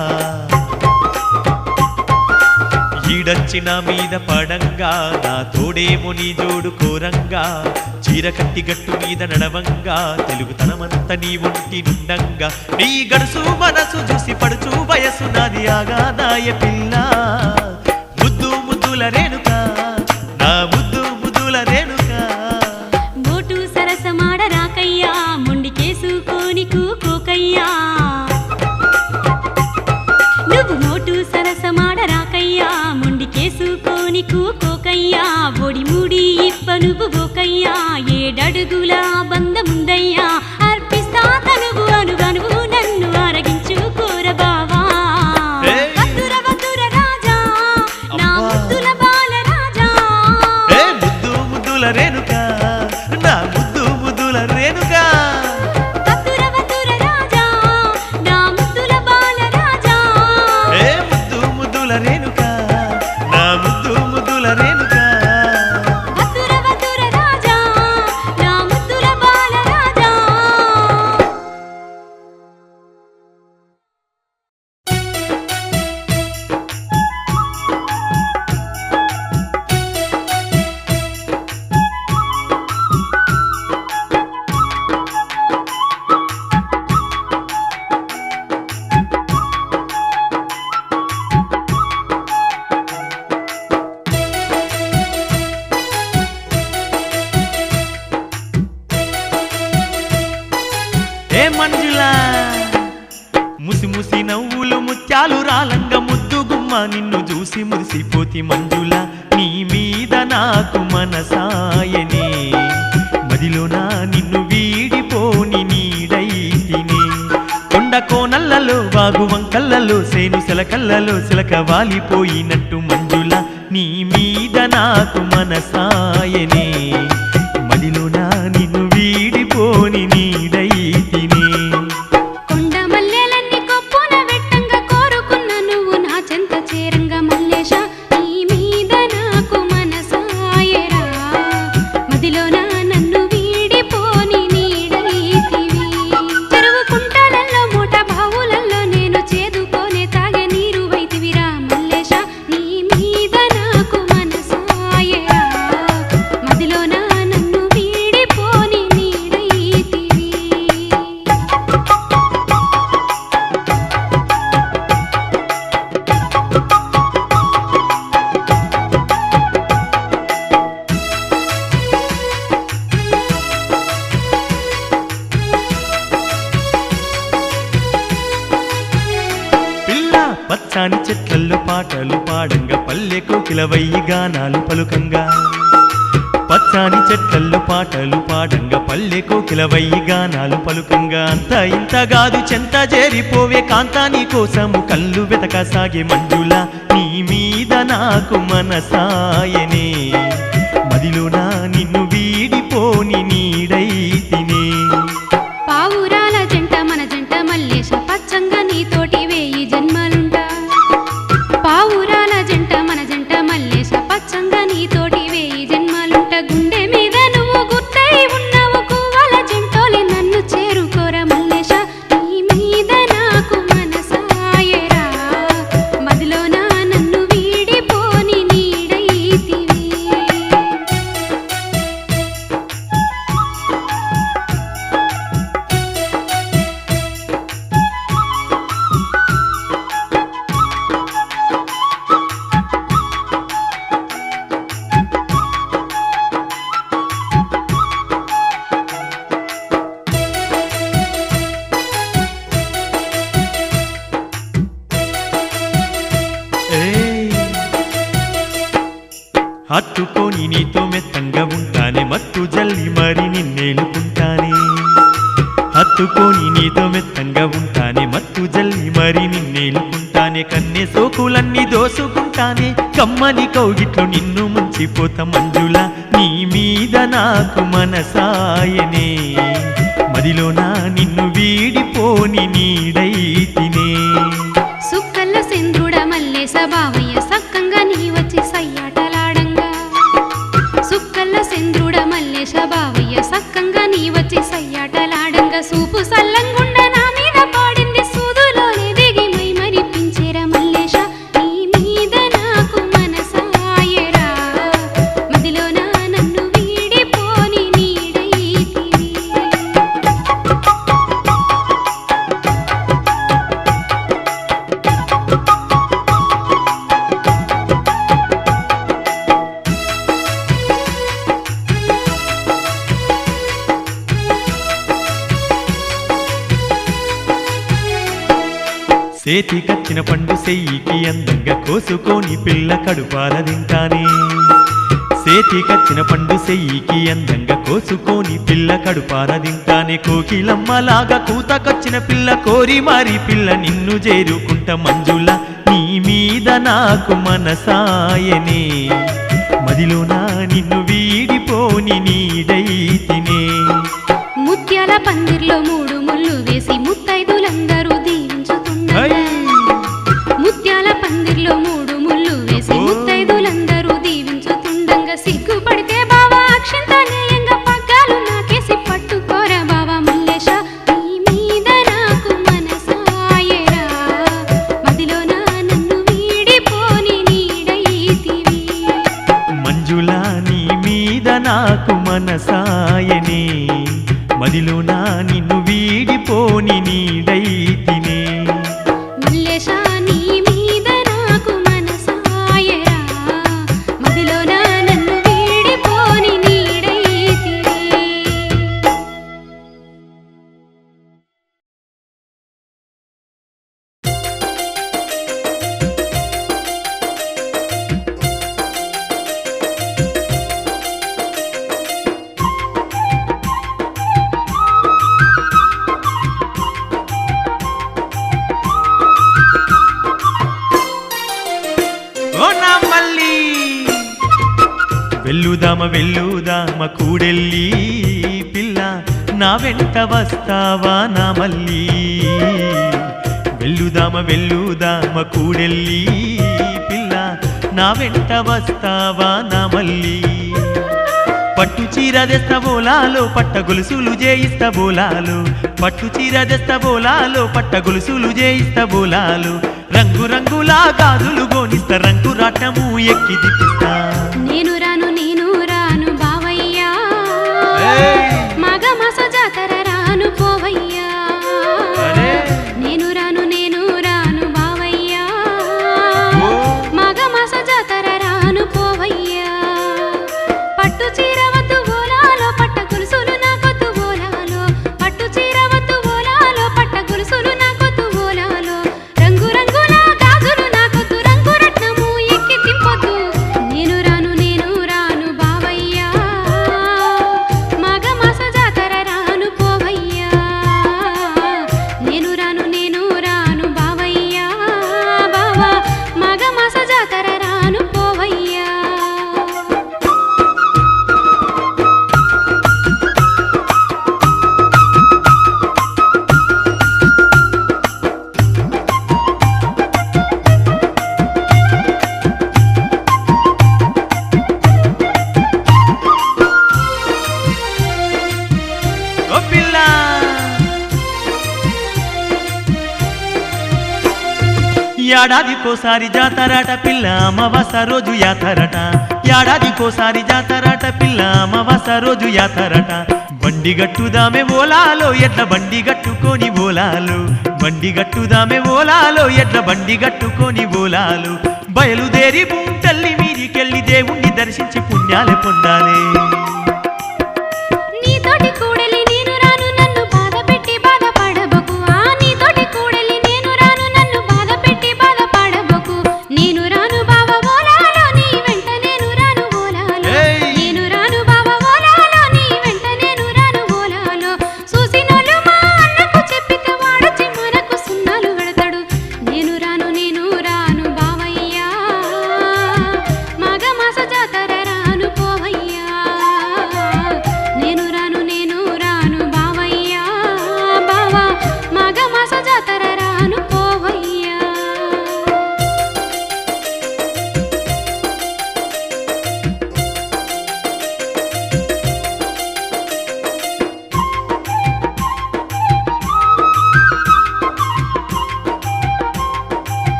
[SPEAKER 1] ఈడచ్చిన మీద పడంగా నా తోడేమో నీ జోడు కూరంగా చీర కట్టి గట్టు మీద నడవంగా తెలుగుతనమంత నీ ఒంటి నుండంగా నీ గడుసు మనసు చూసి పడుచు వయసు నాది ఆగాదాయ పిల్ల ముద్దు ముద్దుల రేణుక నా ముద్దు ముద్దుల రేణుక
[SPEAKER 4] మోటు సరసమాడ రాకయ్యా మొండికేసుకొని కూకోకయ్యా నువ్వు మోటు సరసమాడ రాకయ్యా మొండికేసుకొని కూకోకయ్యా ఒడి ముడి ఇప్ప నువ్వు పోకయ్యా ఏడడుగుల బంధముందయ్యా అర్పిస్తా తనువు అనుగనువు నన్ను ఆరగించుకోర బావా వద్దుర వద్దుర రాజా నా ముద్దుల బాల రాజా
[SPEAKER 1] ముద్దు ముద్దుల రేణుక నా ముద్దు ముద్దుల రేణుక
[SPEAKER 4] వద్దుర వద్దుర రాజా నా ముద్దుల బాల రాజా
[SPEAKER 1] ముద్దు ముద్దుల రేణుక నా ముద్దు ముద్దుల రేణుక
[SPEAKER 4] వద్దుర వద్దుర రాజా నా ముద్దుల బాల రాజా
[SPEAKER 1] ఏ మంజులా ముసి ముసి నవ్వులు ముత్యాలు రాలంగ ముద్దు గుమ్మ నిన్ను చూసి మురిసిపోతి మంజులా నీ మీద నాకు మనసాయనే మదిలోనా నిన్ను వీడిపోని నీడైతినే కొండ కోనల్లలో వాగు వంకల్లలో సేను సెలకల్లలో సిలక వాలిపోయినట్టు మంజులా నీ మీద నాకు మనసాయనే మదిలోనా నిన్ను వీడిపోని నీడైతినే
[SPEAKER 4] కొండ మల్లెలన్నీ కొప్పున వెట్టంగా కోరుకున్న నువ్వు నా చెంత చేరంగా మల్లేశ నీ మీద నాకు మనసాయరా మదిలోన నన్ను వీడిపోని నీడైతివి చెరువు కుంటలలో మూట బావులలో నేను చేదుకోనే తాగే నీరు వైతివిరా మల్లేశ నీ మీద నాకు మనసాయరా మదిలోన నన్ను వీడిపోని నీడైతివి
[SPEAKER 1] పిల్ల పచ్చాని చెట్లల్లో పాటలు పాడంగా పల్లె కోకిలవయ్యి గానాలు పలుకంగా పచ్చాని చెట్లల్లో పాటలు పాడంగా పల్లె కోకిలవయ్యి గానాలు పలుకంగా అంత ఇంత గాదు చెంత చేరిపోవే కాంతా నీ కోసము కళ్ళు వెతకసాగే మంజులా నీ మీద నాకు మనసాయనే మదిలోనా నిన్ను వీడిపోని నీడైతినే
[SPEAKER 4] పావురాల జంట మన జంట మల్లేశ పచ్చంగా నీతోటి
[SPEAKER 1] హత్తుకొని నీతో మెత్తంగా ఉంటానే మత్తు జల్లి మరి నిన్నేలుకుంటానే హత్తుకొని నీతో మెత్తంగా ఉంటానే మత్తు జల్లి మరి నిన్నేలుకుంటానే కన్నె సోకులన్నీ దోసుకుంటానే కమ్మని కౌగిట్లో నిన్ను ముంచిపోతా మంజుల నీ మీద నాకు మనసాయనే మదిలోనా నిన్ను వీడిపోని నీడైతినే
[SPEAKER 5] సుక్కల్ల చంద్రుడ మల్లేశ బావయ్య సక్కంగా నీ వచ్చి సయ్యాటలాడంగా సుక్కల్ల చంద్రుడ మల్లేశ బావయ్య సక్కంగా నీ వచ్చి సయ్యాటలాడంగా సూపు సల్లంగుండ నా మీద పాడింది సూదులోనే దిగి మై మరిపించేరా మల్లేశ నీ మీద నాకు మనసాయరా మదిలోన నన్ను వీడిపోని నీడైతివి
[SPEAKER 1] చేతికచ్చిన పండు సెయ్యికి అందంగా కోసుకొని పిల్ల కడుపాల తింటానే చేతికచ్చిన పండు సెయ్యికి అందంగా కోసుకొని పిల్ల కడుపాల తింటానే కోకిలమ్మలాగా కూతకొచ్చిన పిల్ల కోరి మారి పిల్ల నిన్ను చేరుకుంట మంజుల నీ మీద నాకు మనసాయనే మదిలోనా నిన్ను వీడిపోని నీడైతినే
[SPEAKER 5] ముత్యాల పందిర్లో మూడు ముళ్ళు వేసి ముత్తైదులందరూ దీవించుతున్నారు ముత్యాల పందిర్లో మూడు ముళ్ళు వేసి ముత్తైదులందరూ దీవించుతుండగా సిగ్గుపడితే బావా అక్షంతనేయంగా పగ్గాలు నాకేసి పట్టుకోరా బావా మల్లేశ నీ మీద నాకు మనసాయరా మదిలోన నన్ను వీడిపోని నీడైతివి
[SPEAKER 1] మంజుల నీ మీద నాకు మనసాయనే మదిలోనా నిన్ను వీడిపోని నీడైతినే
[SPEAKER 5] మల్లేశ నీ మీద నాకు మనసాయరా మదిలోన నన్ను వీడిపోని నీడైతివి
[SPEAKER 1] ఓ నా మల్లి వెల్లుదామ కూడెల్లి పిల్ల నా వెంట వస్తావా నా మల్లి వెల్లుదామ కూడెల్లి పిల్ల నా వెంట వస్తావా నా మల్లి పట్టు చీర తెస్తా బోలాలో పట్ట గొలుసులు చేయిస్తా బోలాలు పట్టు చీర తెస్తా బోలాలో పట్ట గొలుసులు చేయిస్తా బోలాలు రంగు రంగులా గాజులు గోనిస్తా రంగు రాటము ఎక్కి దిప్పిస్తా
[SPEAKER 5] నేను రాను బావయ్యా మగ మాస జాతర రాను పోవయ్యా నేను రాను బావయ్యా మగ మాస జాతర రాను పోవయ్యా పట్టు చీర వద్దు బోలాలో పట్ట గొలుసులు నాకొద్దు బోలాలో పట్టు చీర వద్దు బోలాలో పట్ట గొలుసులు నాకొద్దు బోలాలో రంగు రంగుల గాజులు నాకొద్దు రంగు రత్నము ఎక్కి తిప్పొద్దు నేను రాను బావయ్యా మగ మాస జాతర రాను పోవయ్యా నేను రాను బావయ్యా బావా మగ మాస జాతర రాను పోవయ్యా
[SPEAKER 1] ఓ పిల్ల ఏడాదికోసారి జాతరట పిల్ల అమావాస రోజు యాతరట ఏడాదికోసారి జాతరట పిల్ల అమావాస రోజు యాతరట బండి గట్టుదామే ఓలాలో ఎడ్ల బండి గట్టుకొని ఓలాలు బండి గట్టుదామే ఓలాలో ఎడ్ల బండి గట్టుకొని ఓలాలు బయలుదేరి బుంటల్లి మీదికెళ్ళి దేవుణ్ణి దర్శించి పుణ్యాలు పొందాలి
[SPEAKER 5] నీతోటి కూడలి నేను రాను నన్ను బాధపెట్టి బాధపడబకు నీతోటి కూడలి నేను రాను నన్ను బాధపెట్టి బాధపడబకు నేను రాను బావ ఓలాలో నీ వెంట నేను రాను ఓలాలో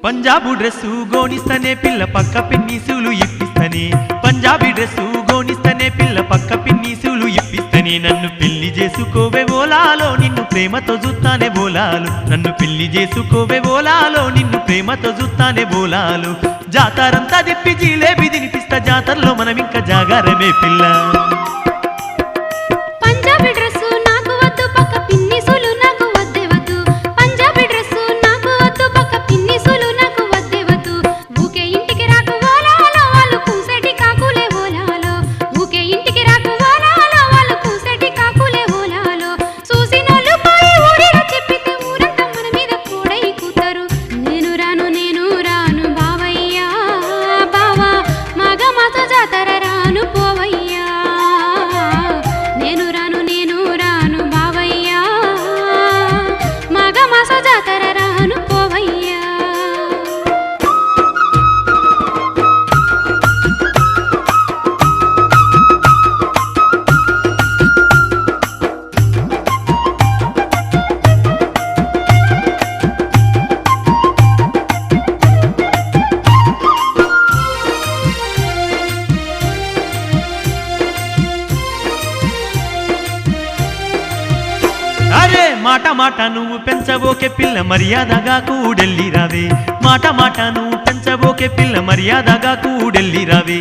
[SPEAKER 1] పంజాబు డ్రెస్సు గోనిస్తనే పిల్ల పక్క పిన్నీసులు ఇప్పిస్తనే పంజాబీ డ్రెస్సు గోనిస్తనే పిల్ల పక్క పిన్నీసులు ఇప్పిస్తనే నన్ను పెళ్లి చేసుకోవే ఓలాలో నిన్ను ప్రేమతో చూస్తానే బోలాలు నన్ను పెళ్లి చేసుకోవే ఓలాలో నిన్ను ప్రేమతో చూస్తానే బోలాలు జాతరంతా తిప్పి జిలేబీ తినిపిస్తా జాతరలో మనం ఇంకా జాగారమే పిల్ల
[SPEAKER 5] పంజాబీ డ్రెస్సు నాకు వద్దు పక్క పిన్నిసులు నాకు వద్దే వద్దు పంజాబీ డ్రెస్సు నాకు వద్దు పక్క పిన్నిసులు నాకు వద్దే వద్దు ఊకే ఇంటికి రాకు ఓలాలో వాళ్ళు కూసేటి కాకులే ఓలాలో ఊకే ఇంటికి రాకు ఓలాలో వాళ్ళు కూసేటి కాకులే ఓలాలో చూసినోళ్ళు పోయి ఊరిలో చెప్పితే ఊరంతా మన మీద కూడై కూతారు నేను రాను బావయ్యా బావా మగ మాత జాతర రాను పోవయ్యా నేను రాను బావయ్యా మగ మాస జాతర రాను పోవయ్యా
[SPEAKER 1] అరే మాట మాట నువ్వు పెంచబోకే పిల్ల మర్యాదగా కూడెల్లి రావే మాట మాట నువ్వు పెంచబోకే పిల్ల మర్యాదగా కూడెల్లి రావే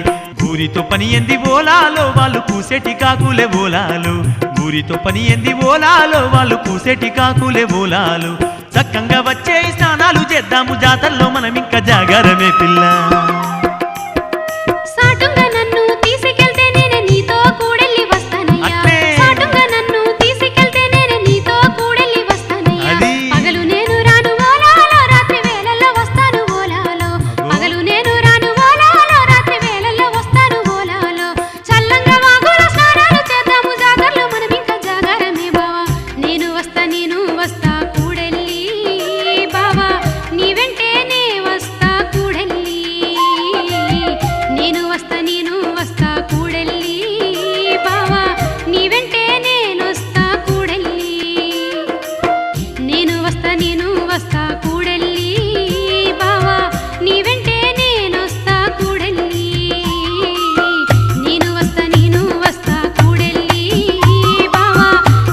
[SPEAKER 1] ఊరితో పని ఎంది ఓలాలో వాళ్ళు కూసేటి కాకులే ఓలాలు ఊరితో పని ఎంది ఓలాలో వాళ్ళు కూసేటి కాకులే ఓలాలు చక్కంగా వచ్చే స్నానాలు చేద్దాము జాతరలో మనం ఇంకా జాగారమే పిల్ల
[SPEAKER 5] సాటుగా నన్ను తీసుకెళ్తే నేను నీతో కూడెళ్ళి వస్తానయ్యా
[SPEAKER 1] అట్లే.
[SPEAKER 5] సాటుగా నన్ను తీసుకెళ్తే నేను నీతో కూడెళ్ళి వస్తానయ్యా
[SPEAKER 1] అది.
[SPEAKER 5] పగలు నేను రాను ఓలాలో రాత్రి వేళల్లో వస్తాను ఓలాలో పగలు నేను రాను ఓలాలో రాత్రి వేళల్లో వస్తాను ఓలాలో చల్లంగా వాగులో స్నానాలు చేద్దాము జాతరలో మనం ఇంకా జాగారమే బావా నేను వస్తా కూడెళ్ళి బావా నీ వెంటే నే వస్తా కూడెళ్ళి నేను వస్తా కూడెళ్ళి బావా నీ వెంటే నేనొస్తా కూడెళ్ళి నేను వస్తా కూడెళ్ళి బావా నీ వెంటే నేనొస్తా కూడెళ్ళి నేను వస్తా కూడెళ్ళి బావా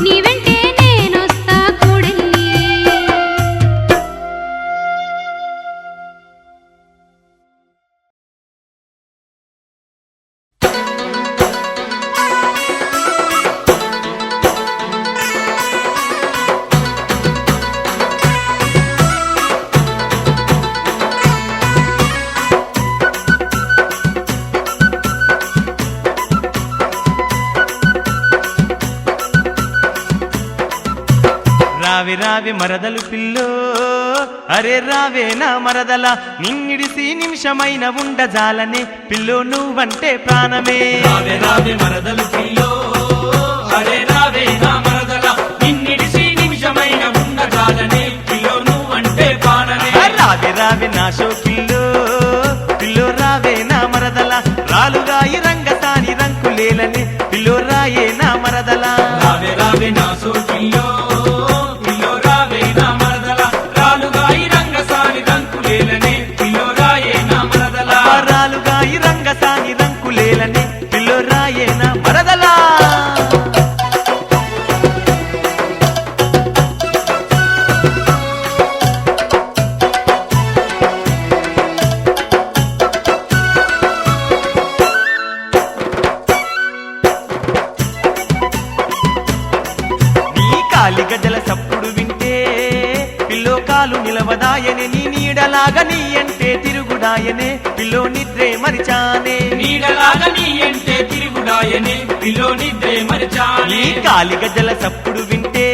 [SPEAKER 5] నీ వెంటే నేనొస్తా కూడెళ్ళి
[SPEAKER 1] రావే రావే మరదలు పిల్లో అరే రావే నా మరదల నిన్నిడిసి నిమిషమైన ఉండజాలనే పిల్లో నువ్వంటే ప్రాణమే
[SPEAKER 2] రావే రావే మరదలు పిల్లో అరే రావే నా మరదల నిన్నిడిసి నిమిషమైన ఉండజాలనే పిల్లో నువ్వంటే ప్రాణమే
[SPEAKER 1] రావే రావే నా షోకిల్లో పిల్లో రావే నా మరదల రాలుగాయి రంగసాని రంకులేలని పిల్లో రాయే నా మరదల
[SPEAKER 2] రావే రావే నా సోకిల్లో పిల్లో రావే నా మరదల రాలుగాయి రంగసాని రంకులేలనే పిల్లో రాయే నా మరదల
[SPEAKER 1] రాలుగాయి రంగసాని రంకులేలని పిల్లో రాయే నా మరదల కాలి గజల సప్పుడు వింటే పిల్లో కాలు నిలవదాయనే నీ నీడలాగా నీ అంటే తిరుగుడాయనే పిల్లో నిద్రే మరిచానే
[SPEAKER 2] నీడలాగా నీ అంటే తిరుగుడాయనే పిల్లో నిద్రే మరిచానే
[SPEAKER 1] ఈ కాలి గజల సప్పుడు వింటే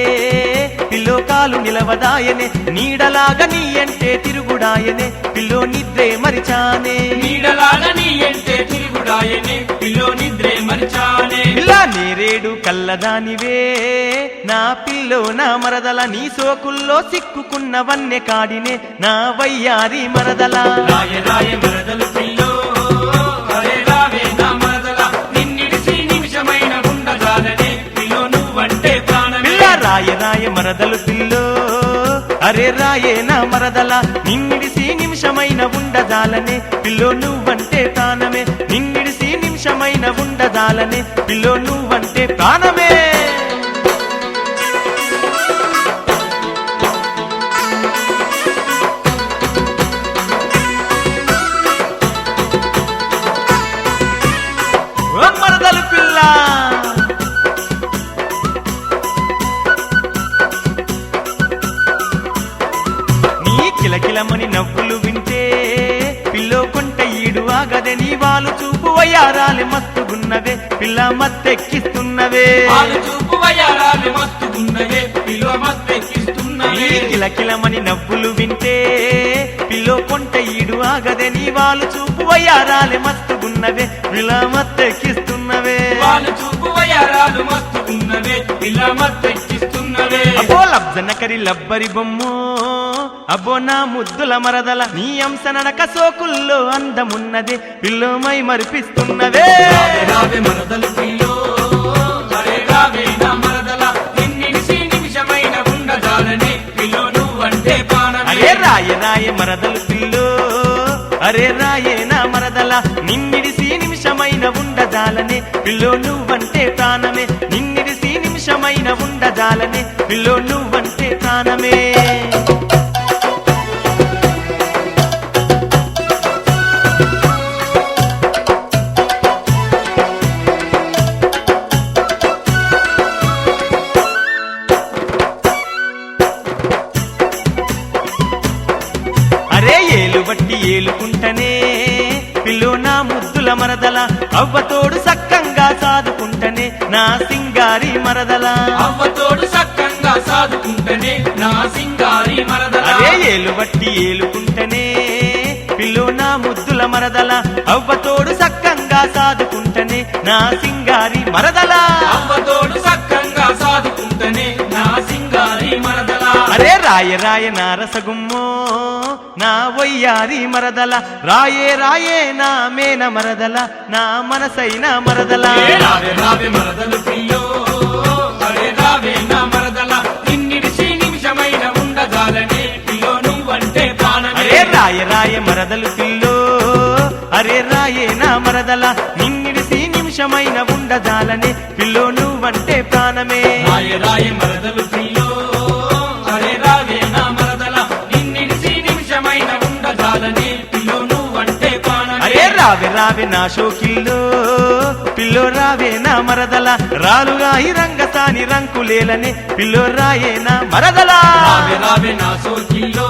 [SPEAKER 1] పిల్లో కాలు నిలవదాయనే నీడలాగా నీ అంటే తిరుగుడాయనే పిల్లో నిద్రే మరిచానే
[SPEAKER 2] నీడలాగా నీ అంటే తిరుగుడాయనే పిల్లో నిద్రే మరిచానే
[SPEAKER 1] పిల్లా నేరేడు కల్లదానివే నా పిల్లో నా మరదల నీ సోకుల్లో సిక్కుకున్న వన్నె కాడినే నా వయ్యారి మరదల
[SPEAKER 2] రాయ రాయ మరదలు పిల్లో అరే రావే నా మరదల నిన్నిడిసి నిమిషమైన ఉండజాలనే పిల్లో నువ్వంటే ప్రాణమే
[SPEAKER 1] పిల్ల రాయ రాయ మరదలు పిల్లో అరే రాయే నా మరదల నిన్నిడిసి నిమిష నిమిషమైన ఉండజాలనే పిల్లో నువ్వంటే ప్రాణమే నిన్నిడిసి నిమిషమైన ఉండజాలనే పిల్లో నువ్వంటే ప్రాణమే మరదలు పిల్ల నీ కిలకిలమని నవ్వులు వింటే పిల్లో కొంట ఈడు ఆగదే నీ వాళ్ళు చూపు వయ్యారాలి మస్తుగున్నవే పిల్ల మత్తెక్కిస్తున్నవే
[SPEAKER 2] వాళ్ళు చూపు వయ్యారాలి మస్తుగున్నవే పిల్లో మత్తెక్కిస్తున్నవే
[SPEAKER 1] కిలకిలమని నవ్వులు వింటే పిల్లో కొంట ఈడు ఆగదే నీ వాళ్ళు చూపు వయ్యారాలి మస్తుగున్నవే పిల్ల మత్తెక్కిస్తున్నవే
[SPEAKER 2] వాళ్ళు చూపు వయ్యారాలు మస్తుగున్నవే పిల్ల మత్తెక్కిస్తున్నవే
[SPEAKER 1] అబ్బో లబ్జనకరి లబ్బరి బొమ్మో అబ్బో నా ముద్దుల మరదల నీ అంశ నడక సోకుల్లో అందమున్నదే పిల్లోమై మరిపిస్తున్నవే
[SPEAKER 2] రావే మరదలు పిల్లో అరే రావే నా మరదల నిన్నిడిసి నిమిషమైన ఉండజాలనే పిల్లో నువ్వంటే ప్రాణమే
[SPEAKER 1] అరే రాయ రాయ మరదలు పిల్లో అరే రాయే నా మరదల నిన్నిడిసి నిమిషమైన ఉండజాలనే పిల్లో నువ్వంటే ప్రాణమే నిన్నిడిసి నిమిషమైన ఉండజాలనే పిల్లో నువ్వంటే ప్రాణమే బట్టి ఏలుకుంటనే పిల్లో నా ముద్దుల మరదల అవ్వతోడు సక్కంగా సాదుకుంటనే నా సింగారి మరదల
[SPEAKER 2] అవ్వతోడు సక్కంగా సాదుకుంటనే నా సింగారి మరదల
[SPEAKER 1] అరే ఏలు బట్టి ఏలుకుంటనే పిల్లో నా ముద్దుల మరదల అవ్వతోడు సక్కంగా సాదుకుంటనే నా సింగారి మరదల
[SPEAKER 2] అవ్వతోడు సక్కంగా సాదుకుంటనే నా సింగారి మరదల
[SPEAKER 1] అరే రాయ రాయ నా రసగుమ్మో నా వయ్యారి మరదల రాయే రాయే నా మేన మరదల నా మనసైన మరదల
[SPEAKER 2] రావే రావే మరదలు పిల్లో అరే రావే నా మరదల నిన్నిడిసి నిమిషమైన ఉండజాలనే పిల్లో నువ్వంటే ప్రాణమే
[SPEAKER 1] అరే రాయ రాయ మరదలు పిల్లో అరే రాయే నా మరదల నిన్నిడిసి నిమిషమైన ఉండజాలనే పిల్లో నువ్వంటే ప్రాణమే
[SPEAKER 2] రాయ రాయ మరదలు పిల్లో అరే రావే నా మరదల నిన్నిడిసి నిమిషమైన ఉండజాలనే పిల్లో నువ్వంటే ప్రాణమే
[SPEAKER 1] అరే రావే రావే నా షోకిల్లో పిల్లో రావే నా మరదల రాలుగా ఈ రంగసాని రంకులేలనే పిల్లో రాయే నా మరదల
[SPEAKER 2] రావే రావే నా సోకిల్లో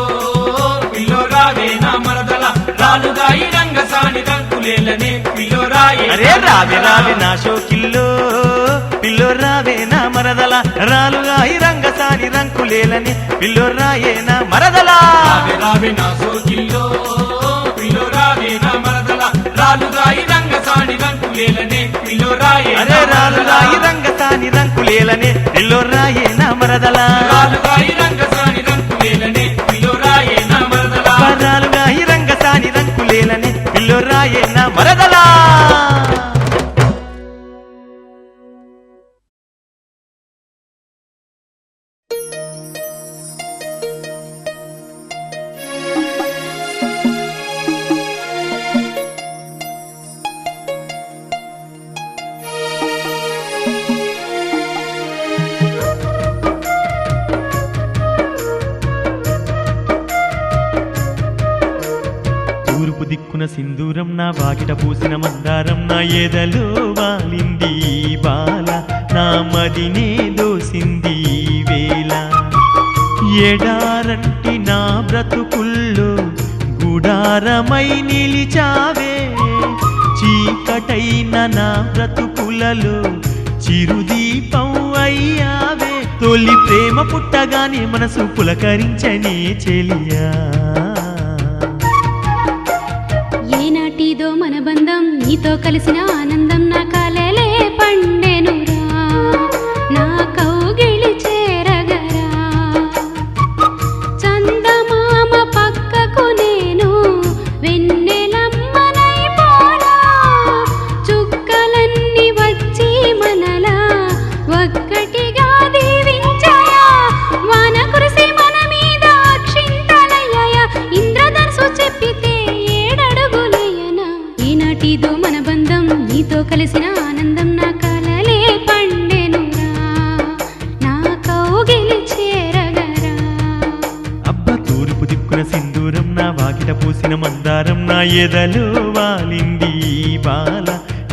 [SPEAKER 2] పిల్లో రావే నా మరదల రాలుగా ఈ రంగసాని రంకులేలనే పిల్లో రాయే
[SPEAKER 1] అరే రావే రావే నా షోకిల్లో పిల్లో రావే నా మరదల రాలుగా ఈ రంగసాని రంకులేలని పిల్లో రాయే నా మరదల
[SPEAKER 2] రావే రావే నా సోకిల్లో పిల్లో రావే నా మరదల రాలుగా ఈ రంగసాని రంకులేలనే పిల్లో రాయే
[SPEAKER 1] అరే రాలుగా ఈ రంగసాని రంకులేలని పిల్లో రాయే నా మరదల
[SPEAKER 2] రాలుగా ఈ రంగసాని రంకులేలనే పిల్లో రాయే నా మరదల
[SPEAKER 1] రాలుగా ఈ రంగసాని రంకులేలని పిల్లో రాయే నా మరదల తూర్పు దిక్కున సింధూరం నా వాకిట పూసిన మందారం నా ఎదలో వాలింది ఈ బాల నా మదినే దోసింది ఈ వేళ ఎడారంటి నా బ్రతుకుల్లో గుడారమై నిలిచావే చీకటైన నా బ్రతుకులలో చిరుదీపం అయ్యావే తొలి ప్రేమ పుట్టగానే మనసు పులకరించనే చెలియా
[SPEAKER 5] ఏనాటిదో మన బంధం నీతో కలిసిన ఆనందం నా కలలే పండెనురా నా కౌగిలి చేరగరా చందమామ పక్కకు నేను వెన్నెలమ్మనైపోనా చుక్కలన్నీ వచ్చి మనలా ఒక్కటిగా దీవించాయా వాన కురిసి మన మీద అక్షింతలయ్యాయా ఇంద్రధనుసు చెప్పి నీతో కలిసిన ఆనందం నా కలలే పండెనురా నా కౌగిలి చేరగరా.
[SPEAKER 1] అబ్బ తూర్పు దిక్కున సింధూరం నా వాకిట పూసిన మందారం నా ఎదలో వాలింది ఈ బాల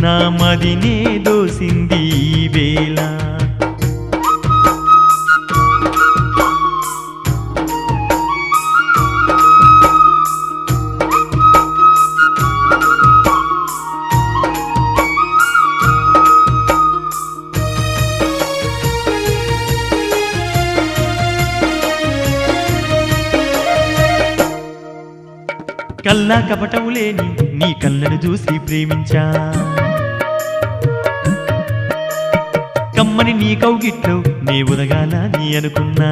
[SPEAKER 1] నా మదినే దోసింది ఈ వేళ. కల్లా కపటము లేని నీ కళ్ళను చూసి ప్రేమించా, కమ్మని నీ కౌగిట్లో నే ఉదగాల నీ అనుకున్నా.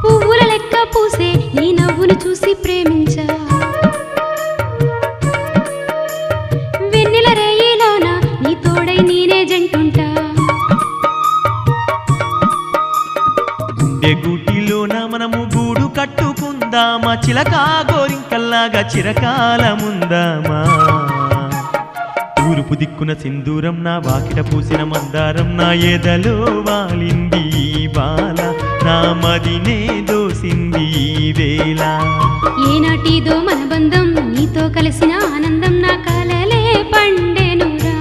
[SPEAKER 5] పువ్వుల లెక్క పూసే నీ నవ్వును చూసి ప్రేమించా, వెన్నెల రేయిలోన నీ తోడై నేనే జంటుంటా.
[SPEAKER 1] గుండె గూటిలోన మనము గూడు కట్టుకుందామా, చిలకా గోరింకల్లాగా చిరకాలముందామా. తూర్పు దిక్కున సింధూరం నా వాకిట పూసిన మందారం నా ఎదలో వాలింది ఈ బాల నా మదినే దోసింది ఈ వేళ.
[SPEAKER 5] ఏనాటిదో మన బంధం నీతో కలిసిన ఆనందం నా కలలే పండెనురా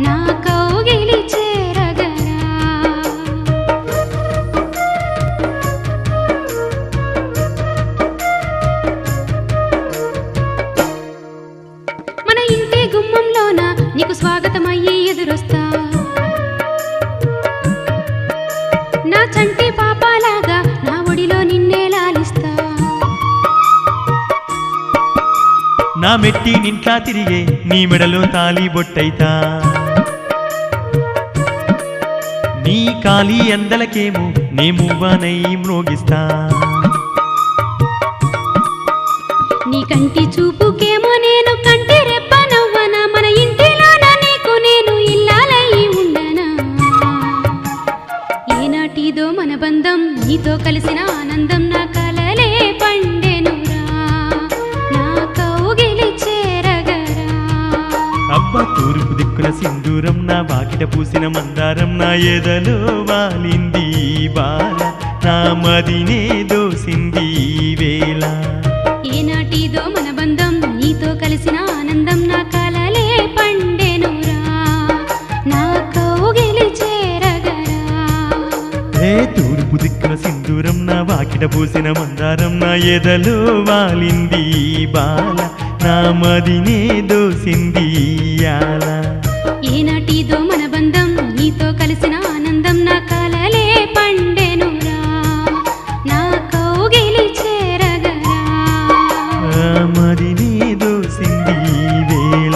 [SPEAKER 5] నా కౌగిలి చేరగరా. మన ఇంటి గుమ్మంలోన నీకు స్వాగతమయ్యి ఎదురొస్తా, నా చంటి పాపాలాగా నా ఒడిలో నిన్నే లాలిస్తా.
[SPEAKER 1] నా మెట్టి నింట్లా తిరిగే నీ మెడలో తాళి బొట్టైతా, నీ కాలి అందలకేమో నే మువ్వానై మ్రోగిస్తా.
[SPEAKER 5] నీ కంటి చూపుకేమో నేను కంటి రెప్ప నవ్వనా, మన ఇంటిలోన నీకు నేను ఇల్లాలయ్యి ఉండనా. ఏనాటిదో మన బంధం నీతో కలిసిన ఆనందం నా కలలే పండెనురా నా కౌగిలి చేరగరా.
[SPEAKER 1] అబ్బ తూర్పు దిక్కున సింధూరం నా వాకిట పూసిన మందారం నా ఎదలో వాలింది ఈ బాల నా మదినే దోసింది ఈ వేళ.
[SPEAKER 5] ఏనాటిదో మన బంధం నీతో కలిసిన ఆనందం నా కలలే పండెనురా నా కౌగిలి చేరగరా.
[SPEAKER 1] ఏ తూర్పు దిక్కున సింధూరం నా వాకిట పూసిన మందారం నా ఎదలో వాలింది ఈ బాల నా మదినే దోసింది ఇయాల.
[SPEAKER 5] ఏనాటిదో మన బంధం నీతో కలిసిన ఆనందం నా కలలే పండెనురా నా కౌగిలి చేరగరా.
[SPEAKER 1] ఆ మదినే దోసింది ఈ వేళ.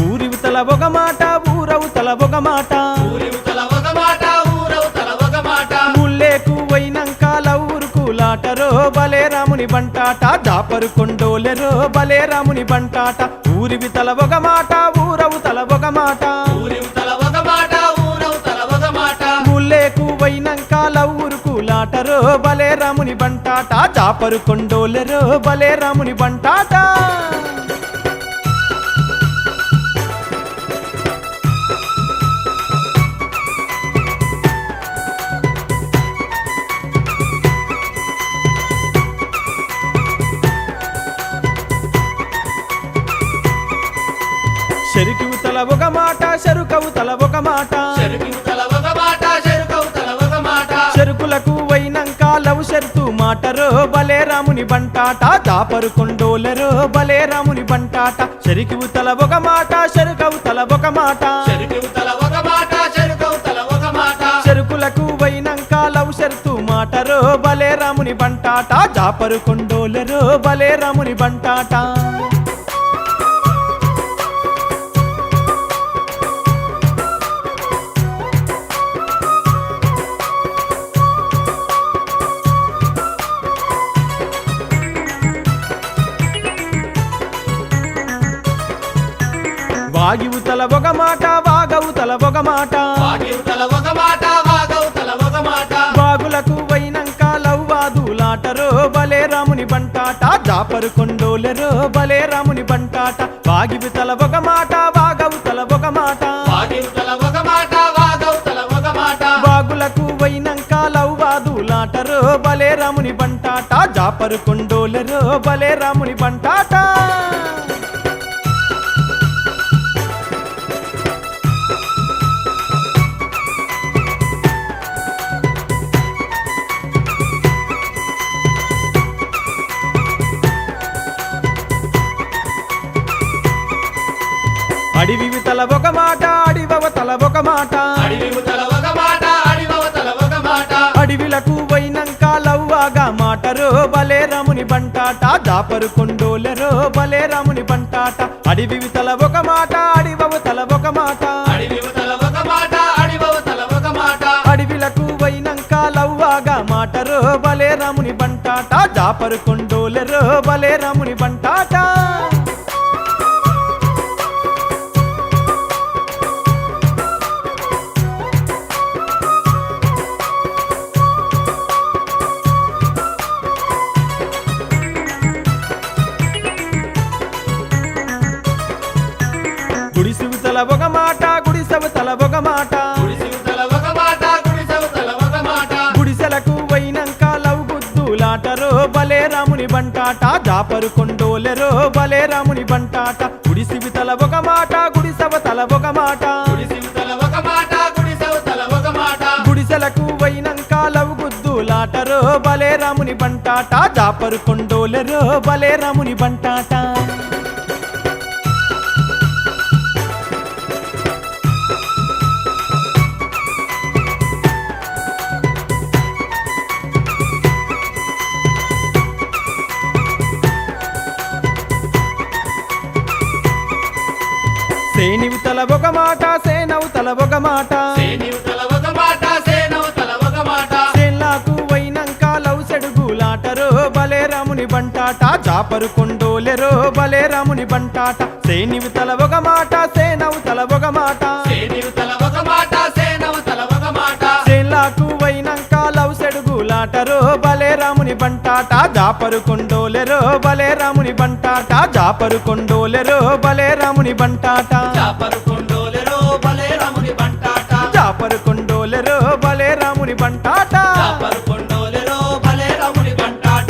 [SPEAKER 1] ఊరివతల ఒక మాట ఊరవుతల ఒక మాట,
[SPEAKER 2] ఊరివతల ఒక మాట ఊరవతల ఒక మాట.
[SPEAKER 1] ముల్లేకు పోయినంక లవ్వురుకు లాటరో బలే రాముని బంటాట, దాపరు కొండోలెరో బలే రాముని బంటాట. ఊరివితల ఒక మాట ఊరవుతల ఒక మాట,
[SPEAKER 2] ఊరివతల ఒక మాట ఊరవతల ఒక మాట.
[SPEAKER 1] ముల్లేకు పోయినంక లవ్వురుకు లాటరో బలే రాముని బంటాట, దాపరు కొండోలెరో బలే రాముని బంటాట. చెరుకువతల ఒక మాట చెరుకవుతల ఒక మాట,
[SPEAKER 2] చెరుకువతల ఒక మాట చెరుకవతల ఒక మాట.
[SPEAKER 1] చెరుకులకు పోయినంక లవ్ షర్తు మాటరో బలే రాముని బంటాట, దాపరు కొండోలెరో బలే రాముని బంటాట. చెరుకువతల ఒక మాట చెరుకవుతల ఒక మాట,
[SPEAKER 2] చెరుకువతల ఒక మాట చెరుకవతల ఒక మాట.
[SPEAKER 1] చెరుకులకు పోయినంక లవ్ షర్తు మాటరో బలే రాముని బంటాట, దాపరు కొండోలెరో బలే రాముని బంటాట. వాగివుతల ఒక మాట వాగవుతల ఒక మాట
[SPEAKER 2] వాగివుతల ఒక మాట వాగవుతల ఒక మాట
[SPEAKER 1] వాగులకు వైనంక లవ్వాదులాటరో బలే రాముని బంటాట జాపరు కొండోలెరో బలే రాముని బంటాట వాగివుతల ఒక మాట వాగవుతల ఒక మాట
[SPEAKER 2] వాగివుతల ఒక మాట వాగవుతల ఒక మాట
[SPEAKER 1] వాగులకు వైనంక లవ్వాదులాటరో బలే రాముని బంటాట జాపరు కొండోలెరో బలే రాముని బంటాట అడివితల ఒక మాట అడివవతల ఒక మాట
[SPEAKER 2] అడివివుతల ఒక మాట అడివవతల ఒక మాట
[SPEAKER 1] అడవిలకు వైనంక లవ్వాగా మాటరో బలే రాముని బంటాట జాపరు కొండోలెరో బలే రాముని బంటాట అడివితల ఒక మాట అడివవతల ఒక మాట
[SPEAKER 2] అడివివుతల ఒక మాట అడివవతల ఒక మాట
[SPEAKER 1] అడవిలకు వైనంక లవ్వాగా మాటరో బలే రాముని బంటాట జాపరు కొండోలెరో బలే రాముని బంటాట గుడిసివుతల ఒక మాట గుడిసెవతల ఒక మాట
[SPEAKER 2] గుడిసివుతల ఒక మాట గుడిసెవుతల ఒక మాట
[SPEAKER 1] గుడిసెలకు వైనంక లవ్ గుద్దులాటరో బలే రాముని బంటాట జాపరు కొండోలెరో బలే రాముని బంటాట గుడిసివితల ఒక మాట గుడిసెవతల ఒక మాట
[SPEAKER 2] గుడిసివుతల ఒక మాట గుడిసెవుతల ఒక మాట
[SPEAKER 1] గుడిసెలకు వైనంక లవ్ గుద్దులాటరో బలే రాముని బంటాట జాపరు కొండోలెరో బలే రాముని బంటాట సేనివుతల ఒక మాట సేనవుతల ఒక మాట
[SPEAKER 2] సేనివుతల ఒక మాట సేనవుతల ఒక మాట
[SPEAKER 1] సేన్లాకు వైనంక లవ్ సెడుగులాటరో బలే రాముని బంటాట జాపరు కొండోలెరో బలే రాముని బంటాట సేనివుతల ఒక మాట సేనవుతల ఒక మాట
[SPEAKER 2] సేనివుతల ఒక మాట సేనవుతల ఒక మాట
[SPEAKER 1] సేన్లాకు వైనంక లవ్ సెడుగులాటరో బలే రాముని బంటాట జాపరు కొండోలెరో బలే రాముని బంటాట జాపరు కొండోలెరో బలే రాముని బంటాట
[SPEAKER 2] చాపరు కొండోలెరో బలే రాముని బంటాట
[SPEAKER 1] జాపరు కొండోలెరో బలే రాముని బంటాట
[SPEAKER 2] చాపరు కొండోలెరో బలే రాముని బంటాట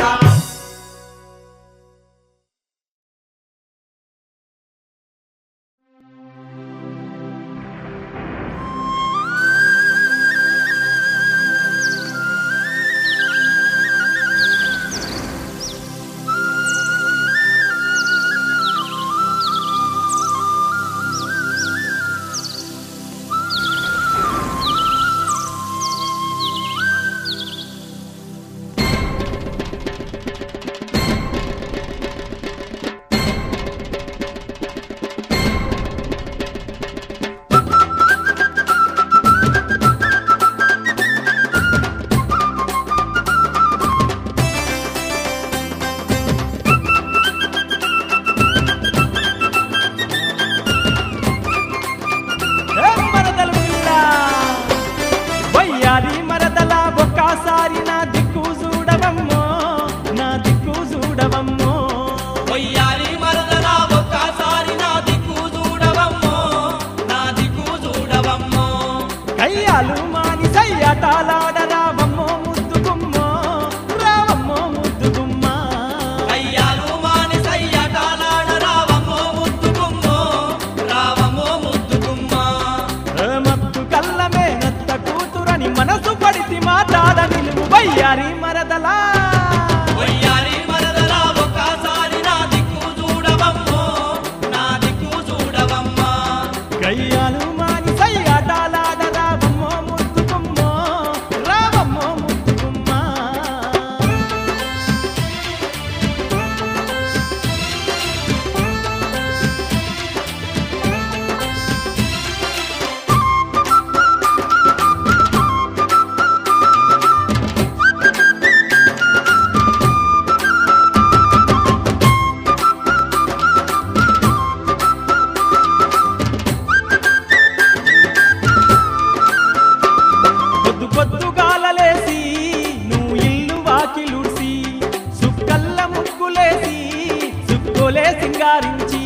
[SPEAKER 1] ఆటలాడరావమ్మో ముద్దుగుమ్మో రావమ్మో ముద్దుగుమ్మ
[SPEAKER 2] అయ్యాలు మాని సయ్యటాలాడరావమ్మో ముద్దుగుమ్మో రావమ్మో ముద్దుగుమ్మ
[SPEAKER 1] మత్తు కల్లమే నత్త కూతురని మనసు పడితి మాట్లాడ నిలువు వయ్యారి మరదలా
[SPEAKER 2] వయ్యారి మరదలా ఒక్కసారి నా దిక్కు చూడవమ్మో నా దిక్కు చూడవమ్మా
[SPEAKER 1] గయ్యాలు మాని సయ్యాటలాడరావమ్మో ముద్దుగుమ్మో రావమ్మో ముద్దుగుమ్మ సింగారించి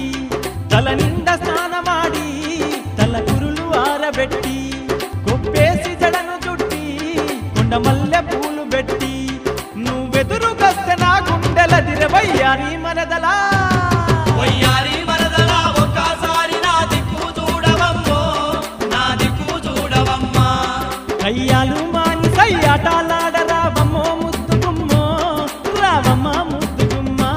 [SPEAKER 1] తల నిండా స్నానమాడి తల కురులు ఆరబెట్టి కొప్పేసి జడను చుట్టి కొండ మల్లె పూలు పెట్టి నువ్వెదురుకొస్తే నా గుండెలదిరవయ్యారి మరదలా
[SPEAKER 2] వయ్యారి మరదలా ఒక్కసారి నా దిక్కు చూడవమ్మో నా దిక్కు చూడవమ్మా
[SPEAKER 1] కయ్యాలు మాని సయ్యాటాలాడ రావమ్మో ముద్దుగుమ్మో రావమ్మ ముద్దుగుమ్మా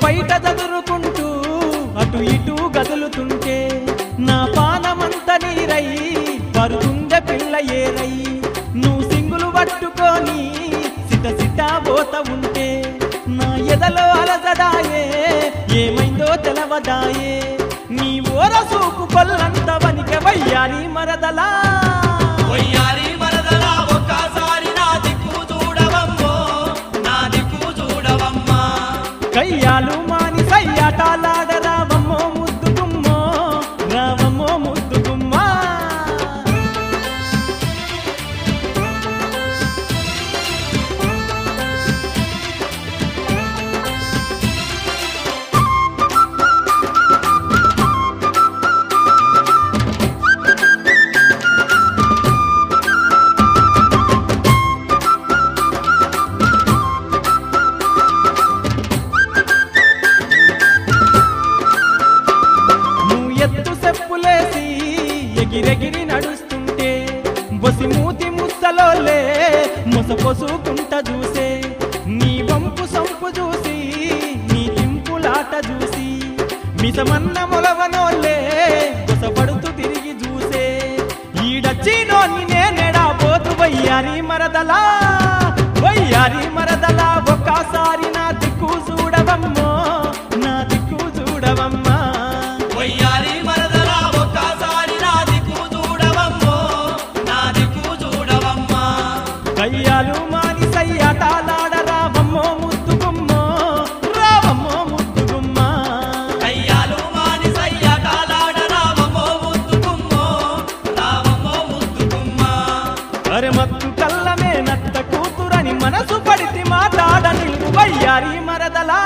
[SPEAKER 1] బయట చదురుకుంటూ అటు ఇటు గదులుతుంటే నా పానమంత నీరై పరుగుండె పిల్ల ఏరై నువ్వు సింగులు పట్టుకొని సిట పోత ఉంటే నా ఎదలో అలజడాయే ఏమైందో తెలవదాయే నీ ఓర సూపు కొల్లంత వనికె వయ్యారి మరదలా
[SPEAKER 2] వయ్యారి మరదలా ఒక్కసారి నా దిక్కు చూడవమ్మో నా దిక్కు చూడవమ్మా
[SPEAKER 1] కయ్యాలు మాని సయ్యాటాలాడ రావమ్మో ముద్దుగుమ్మో రావమ్మో ముద్దుగుమ్మా ఎత్తు సెప్పులేసి ఎగిరెగిరి నడుస్తుంటే బొసి మూతి ముద్దలోలే మొసపొసుకుంట చూసే నీ వంపు సంపు చూసి నీ తింపులాట చూసి మిసమన్న మొలవనోలే బొసపడుతూ తిరిగి చూసే ఈడచ్చినోని నేనెడా పోతు వయ్యారి మరదలా వయ్యారి మరదలా ఒక్కసారి నా దిక్కు చూడవమ్మో నా దిక్కు చూడవమ్మా
[SPEAKER 2] వయ్యారి మరదలా ఒక్కసారి నా దిక్కు చూడవమ్మో నా దిక్కు చూడవమ్మా
[SPEAKER 1] కయ్యాలు మాని సయ్యాటాలాడ రావమ్మో ముద్దుగుమ్మో రావమ్మో ముద్దుగుమ్మా
[SPEAKER 2] కయ్యాలు మాని సయ్యాటాలాడ రావమ్మో ముద్దుగుమ్మో రావమ్మో ముద్దుగుమ్మా
[SPEAKER 1] అరె మత్తు కల్లమే నత్త కూతురని మనసు పడితి మాట్లాడ నిల్వు వయ్యారి మరదలా